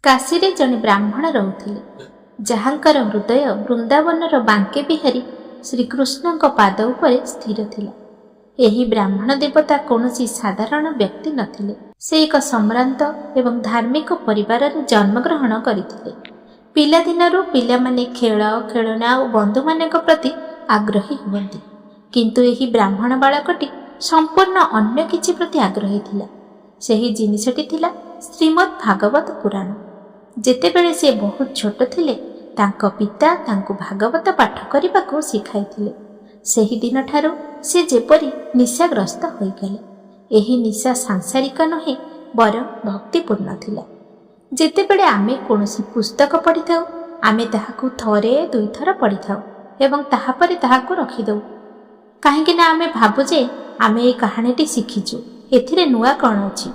କାଶୀରେ ଜଣେ ବ୍ରାହ୍ମଣ ରହୁଥିଲେ, ଯାହାଙ୍କର ହୃଦୟ ବୃନ୍ଦାବନର ବାଙ୍କେ ବିହାରୀ ଶ୍ରୀକୃଷ୍ଣଙ୍କ ପାଦ ଉପରେ ସ୍ଥିର ଥିଲା। ଏହି ବ୍ରାହ୍ମଣ ଦେବତା କୌଣସି ସାଧାରଣ ବ୍ୟକ୍ତି ନଥିଲେ। ସେ ଏକ ସମ୍ଭ୍ରାନ୍ତ ଏବଂ ଧାର୍ମିକ ପରିବାରରେ ଜନ୍ମଗ୍ରହଣ କରିଥିଲେ। ପିଲାଦିନରୁ ପିଲାମାନେ ଖେଳ, ଖେଳନା ଓ ବନ୍ଧୁମାନଙ୍କ ପ୍ରତି ଆଗ୍ରହୀ ହୁଅନ୍ତି, କିନ୍ତୁ ଏହି ବ୍ରାହ୍ମଣ ବାଳକଟି ସମ୍ପୂର୍ଣ୍ଣ ଅନ୍ୟ କିଛି ପ୍ରତି ଆଗ୍ରହୀ ଥିଲା। ସେହି ଜିନିଷଟି ଥିଲା ଶ୍ରୀମଦ୍ ଭାଗବତ ପୁରାଣ। ଯେତେବେଳେ ସେ ବହୁତ ଛୋଟ ଥିଲେ, ତାଙ୍କ ପିତା ତାଙ୍କୁ ଭାଗବତ ପାଠ କରିବାକୁ ଶିଖାଇଥିଲେ। ସେହିଦିନ ଠାରୁ ସେ ଯେପରି ନିଶାଗ୍ରସ୍ତ ହୋଇଗଲେ। ଏହି ନିଶା ସାଂସାରିକ ନୁହେଁ, ବରଂ ଭକ୍ତିପୂର୍ଣ୍ଣ ଥିଲା। ଯେତେବେଳେ ଆମେ କୌଣସି ପୁସ୍ତକ ପଢ଼ିଥାଉ, ଆମେ ତାହାକୁ ଥରେ ଦୁଇଥର ପଢ଼ିଥାଉ ଏବଂ ତାହାପରେ ତାହାକୁ ରଖିଦେଉ, କାହିଁକିନା ଆମେ ଭାବୁ ଯେ ଆମେ ଏହି କାହାଣୀଟି ଶିଖିଛୁ, ଏଥିରେ ନୂଆ କ'ଣ ଅଛି।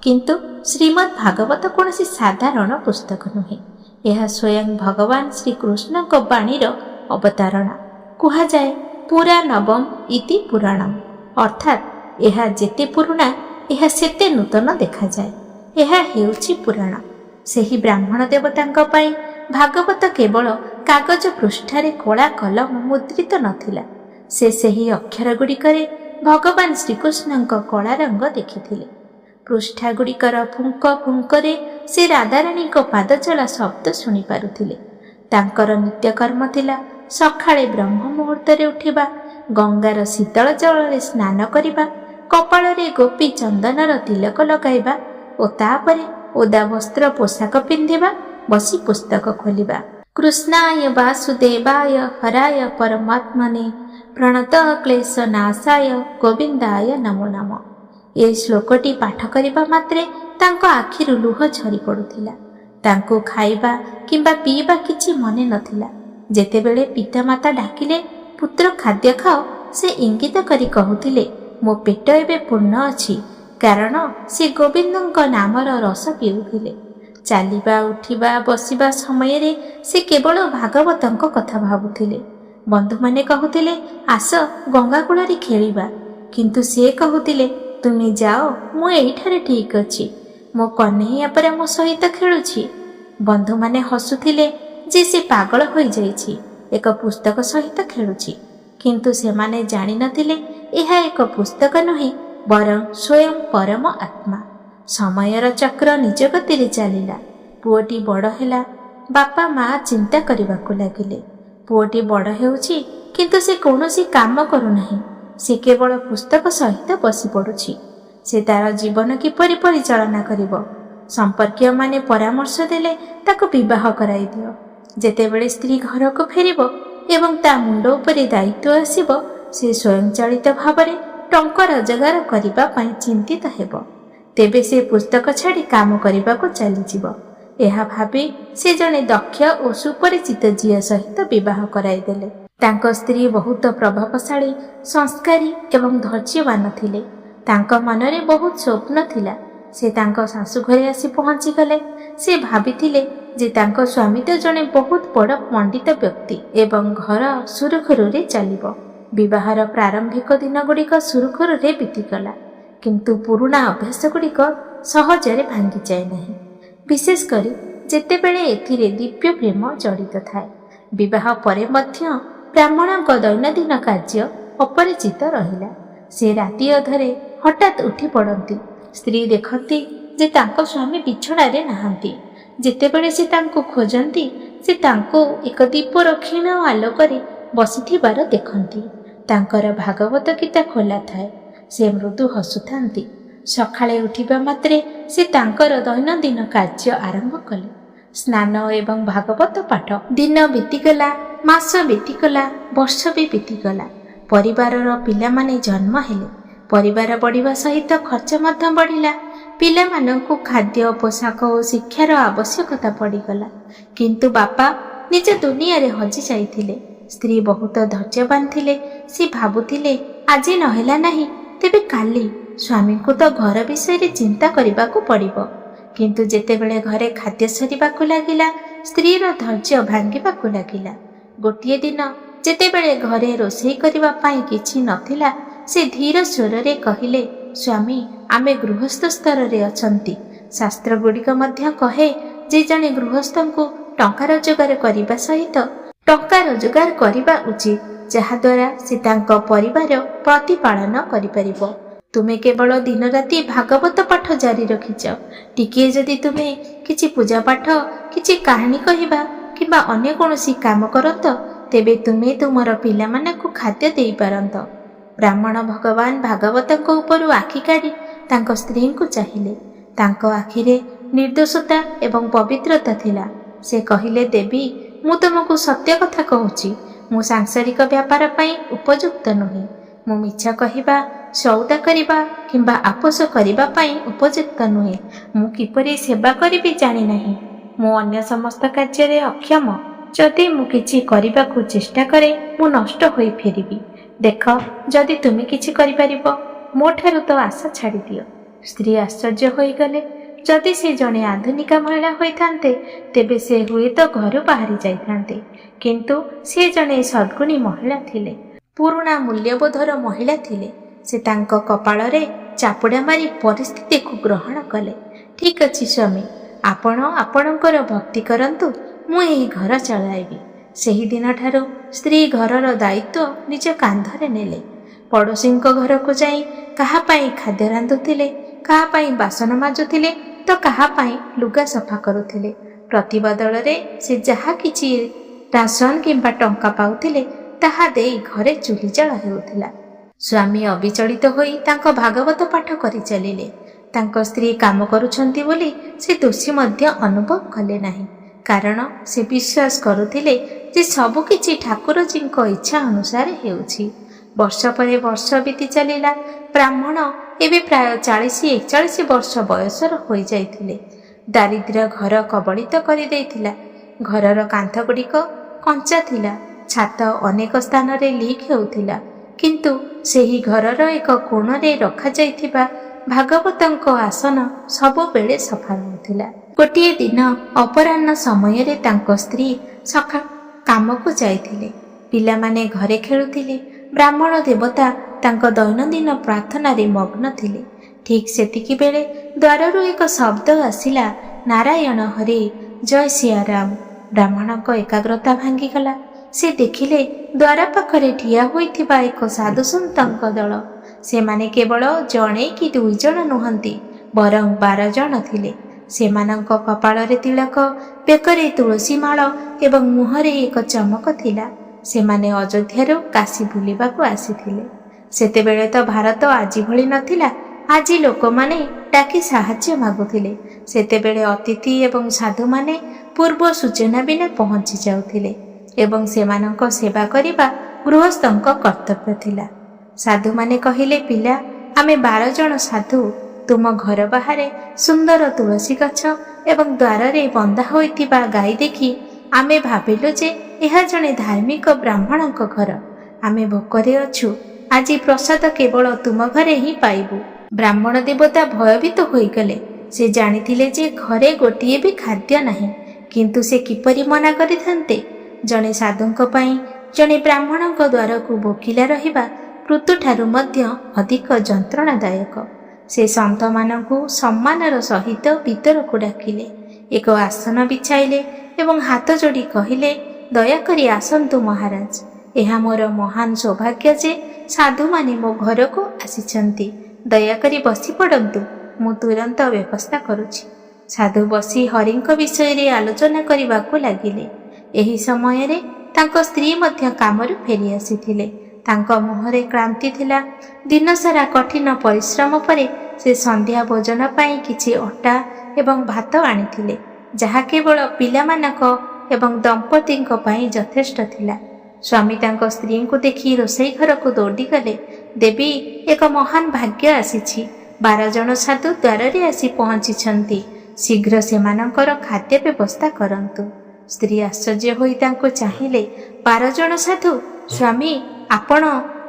କିନ୍ତୁ ଶ୍ରୀମଦ୍ ଭାଗବତ କୌଣସି ସାଧାରଣ ପୁସ୍ତକ ନୁହେଁ। ଏହା ସ୍ୱୟଂ ଭଗବାନ ଶ୍ରୀକୃଷ୍ଣଙ୍କ ବାଣୀର ଅବତାରଣା। କୁହାଯାଏ ପୁରା ନବମ ଇତି ପୁରାଣମ୍, ଅର୍ଥାତ୍ ଏହା ଯେତେ ପୁରୁଣା, ଏହା ସେତେ ନୂତନ ଦେଖାଯାଏ। ଏହା ହେଉଛି ପୁରାଣ। ସେହି ବ୍ରାହ୍ମଣ ଦେବତାଙ୍କ ପାଇଁ ଭାଗବତ କେବଳ କାଗଜ ପୃଷ୍ଠାରେ କଳା କଲମ ମୁଦ୍ରିତ ନଥିଲା। ସେ ସେହି ଅକ୍ଷର ଗୁଡ଼ିକରେ ଭଗବାନ ଶ୍ରୀକୃଷ୍ଣଙ୍କ କଳା ରଙ୍ଗ ଦେଖିଥିଲେ। ପୃଷ୍ଠାଗୁଡ଼ିକର ଫୁଙ୍କ ଫୁଙ୍କରେ ସେ ରାଧାରାଣୀଙ୍କ ପାଦଚଳା ଶବ୍ଦ ଶୁଣିପାରୁଥିଲେ। ତାଙ୍କର ନିତ୍ୟକର୍ମ ଥିଲା ସକାଳେ ବ୍ରହ୍ମ ମୁହୂର୍ତ୍ତରେ ଉଠିବା, ଗଙ୍ଗାର ଶୀତଳ ଜଳରେ ସ୍ନାନ କରିବା, କପାଳରେ ଗୋପୀ ଚନ୍ଦନର ତିଲକ ଲଗାଇବା ଓ ତାପରେ ଓଦା ବସ୍ତ୍ର ପୋଷାକ ପିନ୍ଧିବା, ବସି ପୁସ୍ତକ ଖୋଲିବା। କୃଷ୍ଣାୟ ବାସୁଦେବାୟ ହରାୟ ପରମାତ୍ମନେ ପ୍ରଣତ କ୍ଲେଶ ନାଶାୟ ଗୋବିନ୍ଦାୟ ନମୋ ନମ। ଏ ଶ୍ଲୋକଟି ପାଠ କରିବା ମାତ୍ରେ ତାଙ୍କ ଆଖିରୁ ଲୁହ ଝରି ପଡ଼ୁଥିଲା। ତାଙ୍କୁ ଖାଇବା କିମ୍ବା ପିଇବା କିଛି ମନେ ନଥିଲା। ଯେତେବେଳେ ପିତାମାତା ଡାକିଲେ, ପୁତ୍ର ଖାଦ୍ୟ ଖାଅ, ସେ ଇଙ୍ଗିତ କରି କହୁଥିଲେ, ମୋ ପେଟ ଏବେ ପୂର୍ଣ୍ଣ ଅଛି, କାରଣ ସେ ଗୋବିନ୍ଦଙ୍କ ନାମର ରସ ପିଉଥିଲେ। ଚାଲିବା, ଉଠିବା, ବସିବା ସମୟରେ ସେ କେବଳ ଭାଗବତଙ୍କ କଥା ଭାବୁଥିଲେ। ବନ୍ଧୁମାନେ କହୁଥିଲେ, ଆସ ଗଙ୍ଗା କୂଳରେ ଖେଳିବା, କିନ୍ତୁ ସେ କହୁଥିଲେ, ତୁମେ ଯାଅ, ମୁଁ ଏଇଠାରେ ଠିକ୍ ଅଛି, ମୋ କହ୍ନେଇଆ ପରା ମୋ ସହିତ ଖେଳୁଛି। ବନ୍ଧୁମାନେ ହସୁଥିଲେ ଯେ ସେ ପାଗଳ ହୋଇଯାଇଛି, ଏକ ପୁସ୍ତକ ସହିତ ଖେଳୁଛି। କିନ୍ତୁ ସେମାନେ ଜାଣିନଥିଲେ ଏହା ଏକ ପୁସ୍ତକ ନୁହେଁ, ବରଂ ସ୍ୱୟଂ ପରମ ଆତ୍ମା। ସମୟର ଚକ୍ର ନିଜ ଗତିରେ ଚାଲିଲା। ପୁଅଟି ବଡ଼ ହେଲା। ବାପା ମା ଚିନ୍ତା କରିବାକୁ ଲାଗିଲେ। ପୁଅଟି ବଡ଼ ହେଉଛି, କିନ୍ତୁ ସେ କୌଣସି କାମ କରୁନାହିଁ। ସେ କେବଳ ପୁସ୍ତକ ସହିତ ବସି ପଡ଼ୁଛି। ସେ ତାର ଜୀବନ କିପରି ପରିଚାଳନା କରିବ? ସମ୍ପର୍କୀୟମାନେ ପରାମର୍ଶ ଦେଲେ, ତାକୁ ବିବାହ କରାଇ ଦିଅ। ଯେତେବେଳେ ସ୍ତ୍ରୀ ଘରକୁ ଫେରିବ ଏବଂ ତା ମୁଣ୍ଡ ଉପରେ ଦାୟିତ୍ୱ ଆସିବ, ସେ ସ୍ୱୟଂଚାଳିତ ଭାବରେ ଟଙ୍କା ରୋଜଗାର କରିବା ପାଇଁ ଚିନ୍ତିତ ହେବ। ତେବେ ସେ ପୁସ୍ତକ ଛାଡ଼ି କାମ କରିବାକୁ ଚାଲିଯିବ। ଏହା ଭାବି ସେ ଜଣେ ଦକ୍ଷ ଓ ସୁପରିଚିତ ଝିଅ ସହିତ ବିବାହ କରାଇଦେଲେ। ତାଙ୍କ ସ୍ତ୍ରୀ ବହୁତ ପ୍ରଭାବଶାଳୀ, ସଂସ୍କାରୀ ଏବଂ ଧୈର୍ଯ୍ୟବାନ ଥିଲେ। ତାଙ୍କ ମନରେ ବହୁତ ସ୍ୱପ୍ନ ଥିଲା। ସେ ତାଙ୍କ ଶାଶୁ ଘରେ ଆସି ପହଞ୍ଚିଗଲେ। ସେ ଭାବିଥିଲେ ଯେ ତାଙ୍କ ସ୍ୱାମୀ ତ ଜଣେ ବହୁତ ବଡ଼ ପଣ୍ଡିତ ବ୍ୟକ୍ତି ଏବଂ ଘର ସୁରୁଖୁରୁରେ ଚାଲିବ। ବିବାହର ପ୍ରାରମ୍ଭିକ ଦିନଗୁଡ଼ିକ ସୁରୁଖୁରୁରେ ବିତିଗଲା, କିନ୍ତୁ ପୁରୁଣା ଅଭ୍ୟାସ ଗୁଡ଼ିକ ସହଜରେ ଭାଙ୍ଗିଯାଏ ନାହିଁ, ବିଶେଷ କରି ଯେତେବେଳେ ଏଥିରେ ଦିବ୍ୟ ପ୍ରେମ ଜଡ଼ିତ ଥାଏ। ବିବାହ ପରେ ମଧ୍ୟ ବ୍ରାହ୍ମଣଙ୍କ ଦୈନନ୍ଦିନ କାର୍ଯ୍ୟ ଅପରିଚିତ ରହିଲା। ସେ ରାତି ଅଧରେ ହଠାତ୍ ଉଠି ପଡ଼ନ୍ତି। ସ୍ତ୍ରୀ ଦେଖନ୍ତି ଯେ ତାଙ୍କ ସ୍ୱାମୀ ବିଛଣାରେ ନାହାନ୍ତି। ଯେତେବେଳେ ସେ ତାଙ୍କୁ ଖୋଜନ୍ତି, ସେ ତାଙ୍କୁ ଏକ ଦୀପର କ୍ଷୀଣ ଆଲୋକରେ ବସିଥିବାର ଦେଖନ୍ତି। ତାଙ୍କର ଭାଗବତ ଗୀତା ଖୋଲା ଥାଏ। ସେ ମୃଦୁ ହସୁଥାନ୍ତି। ସକାଳେ ଉଠିବା ମାତ୍ରେ ସେ ତାଙ୍କର ଦୈନନ୍ଦିନ କାର୍ଯ୍ୟ ଆରମ୍ଭ କଲେ। ସ୍ନାନ ଏବଂ ଭାଗବତ ପାଠ। ଦିନ ବିତିଗଲା, ମାସ ବିତିଗଲା, ବର୍ଷ ବି ବିତିଗଲା। ପରିବାରର ପିଲାମାନେ ଜନ୍ମ ହେଲେ। ପରିବାର ବଢ଼ିବା ସହିତ ଖର୍ଚ୍ଚ ମଧ୍ୟ ବଢ଼ିଲା। ପିଲାମାନଙ୍କୁ ଖାଦ୍ୟ, ପୋଷାକ ଓ ଶିକ୍ଷାର ଆବଶ୍ୟକତା ପଡ଼ିଗଲା। କିନ୍ତୁ ବାପା ନିଜ ଦୁନିଆରେ ହଜି ଯାଇଥିଲେ। ସ୍ତ୍ରୀ ବହୁତ ଧୈର୍ଯ୍ୟବାନ ଥିଲେ। ସେ ଭାବୁଥିଲେ, ଆଜି ନହେଲା ନାହିଁ, ତେବେ କାଲି ସ୍ୱାମୀଙ୍କୁ ତ ଘର ବିଷୟରେ ଚିନ୍ତା କରିବାକୁ ପଡ଼ିବ। କିନ୍ତୁ ଯେତେବେଳେ ଘରେ ଖାଦ୍ୟ ସରିବାକୁ ଲାଗିଲା, ସ୍ତ୍ରୀର ଧୈର୍ଯ୍ୟ ଭାଙ୍ଗିବାକୁ ଲାଗିଲା। ଗୋଟିଏ ଦିନ ଯେତେବେଳେ ଘରେ ରୋଷେଇ କରିବା ପାଇଁ କିଛି ନଥିଲା, ସେ ଧୀର ସ୍ୱରରେ କହିଲେ, ସ୍ୱାମୀ, ଆମେ ଗୃହସ୍ଥ ସ୍ତରରେ ଅଛନ୍ତି। ଶାସ୍ତ୍ରଗୁଡ଼ିକ ମଧ୍ୟ କହେ ଯେ ଜଣେ ଗୃହସ୍ଥଙ୍କୁ ଟଙ୍କା ରୋଜଗାର କରିବା ସହିତ ଟଙ୍କା ରୋଜଗାର କରିବା ଉଚିତ, ଯାହାଦ୍ୱାରା ସେ ତାଙ୍କ ପରିବାର ପ୍ରତିପାଳନ କରିପାରିବ। ତୁମେ କେବଳ ଦିନ ରାତି ଭାଗବତ ପାଠ ଜାରି ରଖିଛ। ଟିକିଏ ଯଦି ତୁମେ କିଛି ପୂଜା ପାଠ, କିଛି କାହାଣୀ କହିବା କିମ୍ବା ଅନ୍ୟ କୌଣସି କାମ କରନ୍ତ, ତେବେ ତୁମେ ତୁମର ପିଲାମାନଙ୍କୁ ଖାଦ୍ୟ ଦେଇପାରନ୍ତ। ବ୍ରାହ୍ମଣ ଭଗବାନ ଭାଗବତଙ୍କ ଉପରୁ ଆଖି କାଢ଼ି ତାଙ୍କ ସ୍ତ୍ରୀଙ୍କୁ ଚାହିଁଲେ। ତାଙ୍କ ଆଖିରେ ନିର୍ଦ୍ଦୋଷତା ଏବଂ ପବିତ୍ରତା ଥିଲା। ସେ କହିଲେ, ଦେବୀ, ମୁଁ ତୁମକୁ ସତ୍ୟ କଥା କହୁଛି। ମୁଁ ସାଂସାରିକ ବ୍ୟାପାର ପାଇଁ ଉପଯୁକ୍ତ ନୁହେଁ। ମୁଁ ମିଛ କହିବା, ସଉଦା କରିବା କିମ୍ବା ଆପୋଷ କରିବା ପାଇଁ ଉପଯୁକ୍ତ ନୁହେଁ। ମୁଁ କିପରି ସେବା କରିବି ଜାଣିନାହିଁ। ମୁଁ ଅନ୍ୟ ସମସ୍ତ କାର୍ଯ୍ୟରେ ଅକ୍ଷମ। ଯଦି ମୁଁ କିଛି କରିବାକୁ ଚେଷ୍ଟା କରେ, ମୁଁ ନଷ୍ଟ ହୋଇ ଫେରିବି। ଦେଖ, ଯଦି ତୁମେ କିଛି କରିପାରିବ, ମୋ ଠାରୁ ତ ଆଶା ଛାଡ଼ିଦିଅ। ସ୍ତ୍ରୀ ଆଶ୍ଚର୍ଯ୍ୟ ହୋଇଗଲେ। ଯଦି ସେ ଜଣେ ଆଧୁନିକା ମହିଳା ହୋଇଥାନ୍ତେ, ତେବେ ସେ ହୁଏତ ଘରୁ ବାହାରି ଯାଇଥାନ୍ତେ। କିନ୍ତୁ ସେ ଜଣେ ସଦ୍ଗୁଣୀ ମହିଳା ଥିଲେ, ପୁରୁଣା ମୂଲ୍ୟବୋଧର ମହିଳା ଥିଲେ। ସେ ତାଙ୍କ କପାଳରେ ଚାପୁଡ଼ା ମାରି ପରିସ୍ଥିତିକୁ ଗ୍ରହଣ କଲେ। ଠିକ୍ ଅଛି ସ୍ୱାମୀ, ଆପଣ ଆପଣଙ୍କର ଭକ୍ତି କରନ୍ତୁ, ମୁଁ ଏହି ଘର ଚଳାଇବି। ସେହିଦିନଠାରୁ ସ୍ତ୍ରୀ ଘରର ଦାୟିତ୍ୱ ନିଜ କାନ୍ଧରେ ନେଲେ। ପଡ଼ୋଶୀଙ୍କ ଘରକୁ ଯାଇ କାହା ପାଇଁ ଖାଦ୍ୟ ରାନ୍ଧୁଥିଲେ, କାହା ପାଇଁ ବାସନ ମାଜୁଥିଲେ ତ କାହା ପାଇଁ ଲୁଗା ସଫା କରୁଥିଲେ। ପ୍ରତିବଦଳରେ ସେ ଯାହା କିଛି ରାସନ କିମ୍ବା ଟଙ୍କା ପାଉଥିଲେ, ତାହା ଦେଇ ଘରେ ଚୁଲି ଜାଳ ହେଉଥିଲା। ସ୍ୱାମୀ ଅବିଚଳିତ ହୋଇ ତାଙ୍କ ଭାଗବତ ପାଠ କରି ଚାଲିଲେ। ତାଙ୍କ ସ୍ତ୍ରୀ କାମ କରୁଛନ୍ତି ବୋଲି ସେ ଦୋଷୀ ମଧ୍ୟ ଅନୁଭବ କଲେ ନାହିଁ, କାରଣ ସେ ବିଶ୍ୱାସ କରୁଥିଲେ ଯେ ସବୁକିଛି ଠାକୁରଜୀଙ୍କ ଇଚ୍ଛା ଅନୁସାରେ ହେଉଛି। ବର୍ଷ ପରେ ବର୍ଷ ବିତି ଚାଲିଲା। ବ୍ରାହ୍ମଣ ଏବେ ପ୍ରାୟ 40-41 ବର୍ଷ ବୟସର ହୋଇଯାଇଥିଲେ। ଦାରିଦ୍ର୍ୟ ଘର କବଳିତ କରିଦେଇଥିଲା। ଘରର କାନ୍ଥଗୁଡ଼ିକ କଞ୍ଚା ଥିଲା, ଛାତ ଅନେକ ସ୍ଥାନରେ ଲିକ୍ ହେଉଥିଲା। କିନ୍ତୁ ସେହି ଘରର ଏକ କୋଣରେ ରଖାଯାଇଥିବା ଭାଗବତଙ୍କ ଆସନ ସବୁବେଳେ ସଫା ରହୁଥିଲା। ଗୋଟିଏ ଦିନ ଅପରାହ୍ନ ସମୟରେ ତାଙ୍କ ସ୍ତ୍ରୀ ସକାଳ କାମକୁ ଯାଇଥିଲେ। ପିଲାମାନେ ଘରେ ଖେଳୁଥିଲେ। ବ୍ରାହ୍ମଣ ଦେବତା ତାଙ୍କ ଦୈନନ୍ଦିନ ପ୍ରାର୍ଥନାରେ ମଗ୍ନ ଥିଲେ। ଠିକ୍ ସେତିକି ବେଳେ ଦ୍ୱାରରୁ ଏକ ଶବ୍ଦ ଆସିଲା, ନାରାୟଣ ହରେ, ଜୟ ସିଆରାମ। ବ୍ରାହ୍ମଣଙ୍କ ଏକାଗ୍ରତା ଭାଙ୍ଗିଗଲା। ସେ ଦେଖିଲେ ଦ୍ୱାର ପାଖରେ ଠିଆ ହୋଇଥିବା ଏକ ସାଧୁସନ୍ତଙ୍କ ଦଳ। ସେମାନେ କେବଳ ଜଣେ କି 2 ଜଣ ନୁହନ୍ତି, ବରଂ 12 ଜଣ ଥିଲେ। ସେମାନଙ୍କ କପାଳରେ ତିଳକ, ବେକରେ ତୁଳସୀ ମାଳ ଏବଂ ମୁହଁରେ ଏକ ଚମକ ଥିଲା। ସେମାନେ ଅଯୋଧ୍ୟାରୁ କାଶୀ ବୁଲିବାକୁ ଆସିଥିଲେ। ସେତେବେଳେ ତ ଭାରତ ଆଜି ଭଳି ନଥିଲା। ଆଜି ଲୋକମାନେ ଡାକି ସାହାଯ୍ୟ ମାଗୁଥିଲେ। ସେତେବେଳେ ଅତିଥି ଏବଂ ସାଧୁମାନେ ପୂର୍ବ ସୂଚନା ବିନା ପହଞ୍ଚି ଯାଉଥିଲେ ଏବଂ ସେମାନଙ୍କ ସେବା କରିବା ଗୃହସ୍ଥଙ୍କ କର୍ତ୍ତବ୍ୟ ଥିଲା। ସାଧୁମାନେ କହିଲେ, ପିଲା, ଆମେ 12 ଜଣ ସାଧୁ ତୁମ ଘର ବାହାରେ ସୁନ୍ଦର ତୁଳସୀ ଗଛ ଏବଂ ଦ୍ୱାରରେ ବନ୍ଧା ହୋଇଥିବା ଗାଈ ଦେଖି ଆମେ ଭାବିଲୁ ଯେ ଏହା ଜଣେ ଧାର୍ମିକ ବ୍ରାହ୍ମଣଙ୍କ ଘର। ଆମେ ଭୋକରେ ଅଛୁ। ଆଜି ପ୍ରସାଦ କେବଳ ତୁମ ଘରେ ହିଁ ପାଇବୁ। ବ୍ରାହ୍ମଣ ଦେବତା ଭୟଭୀତ ହୋଇଗଲେ। ସେ ଜାଣିଥିଲେ ଯେ ଘରେ ଗୋଟିଏ ବି ଖାଦ୍ୟ ନାହିଁ, କିନ୍ତୁ ସେ କିପରି ମନା କରିଥାନ୍ତେ? ଜଣେ ସାଧୁଙ୍କ ପାଇଁ ଜଣେ ବ୍ରାହ୍ମଣଙ୍କ ଦ୍ୱାରକୁ ଭୋକିଲା ରହିବା ମୃତ୍ୟୁଠାରୁ ମଧ୍ୟ ଅଧିକ ଯନ୍ତ୍ରଣାଦାୟକ। ସେ ସନ୍ଥମାନଙ୍କୁ ସମ୍ମାନର ସହିତ ଭିତରକୁ ଡାକିଲେ, ଏକ ଆସନ ବିଛାଇଲେ ଏବଂ ହାତ ଯୋଡ଼ି କହିଲେ, ଦୟାକରି ଆସନ୍ତୁ ମହାରାଜ। ଏହା ମୋର ମହାନ ସୌଭାଗ୍ୟ ଯେ ସାଧୁମାନେ ମୋ ଘରକୁ ଆସିଛନ୍ତି। ଦୟାକରି ବସି ପଡ଼ନ୍ତୁ, ମୁଁ ତୁରନ୍ତ ବ୍ୟବସ୍ଥା କରୁଛି। ସାଧୁ ବସି ହରିଙ୍କ ବିଷୟରେ ଆଲୋଚନା କରିବାକୁ ଲାଗିଲେ। ଏହି ସମୟରେ ତାଙ୍କ ସ୍ତ୍ରୀ ମଧ୍ୟ କାମରୁ ଫେରି ଆସିଥିଲେ। ତାଙ୍କ ମୁହଁରେ କ୍ଳାନ୍ତି ଥିଲା। ଦିନସାରା କଠିନ ପରିଶ୍ରମ ପରେ ସେ ସନ୍ଧ୍ୟା ଭୋଜନ ପାଇଁ କିଛି ଅଟା ଏବଂ ଭାତ ଆଣିଥିଲେ, ଯାହା କେବଳ ପିଲାମାନଙ୍କ ଏବଂ ଦମ୍ପତିଙ୍କ ପାଇଁ ଯଥେଷ୍ଟ ଥିଲା। ସ୍ୱାମୀ ତାଙ୍କ ସ୍ତ୍ରୀଙ୍କୁ ଦେଖି ରୋଷେଇ ଘରକୁ ଦୌଡ଼ିଗଲେ। ଦେବୀ, ଏକ ମହାନ ଭାଗ୍ୟ ଆସିଛି। 12 ଜଣ ସାଧୁ ଦ୍ୱାରରେ ଆସି ପହଞ୍ଚିଛନ୍ତି। ଶୀଘ୍ର ସେମାନଙ୍କର ଖାଦ୍ୟ ବ୍ୟବସ୍ଥା କରନ୍ତୁ। ସ୍ତ୍ରୀ ଆଶ୍ଚର୍ଯ୍ୟ ହୋଇ ତାଙ୍କୁ ଚାହିଁଲେ। 12 ଜଣ ସାଧୁ? ସ୍ୱାମୀ, ଆପଣ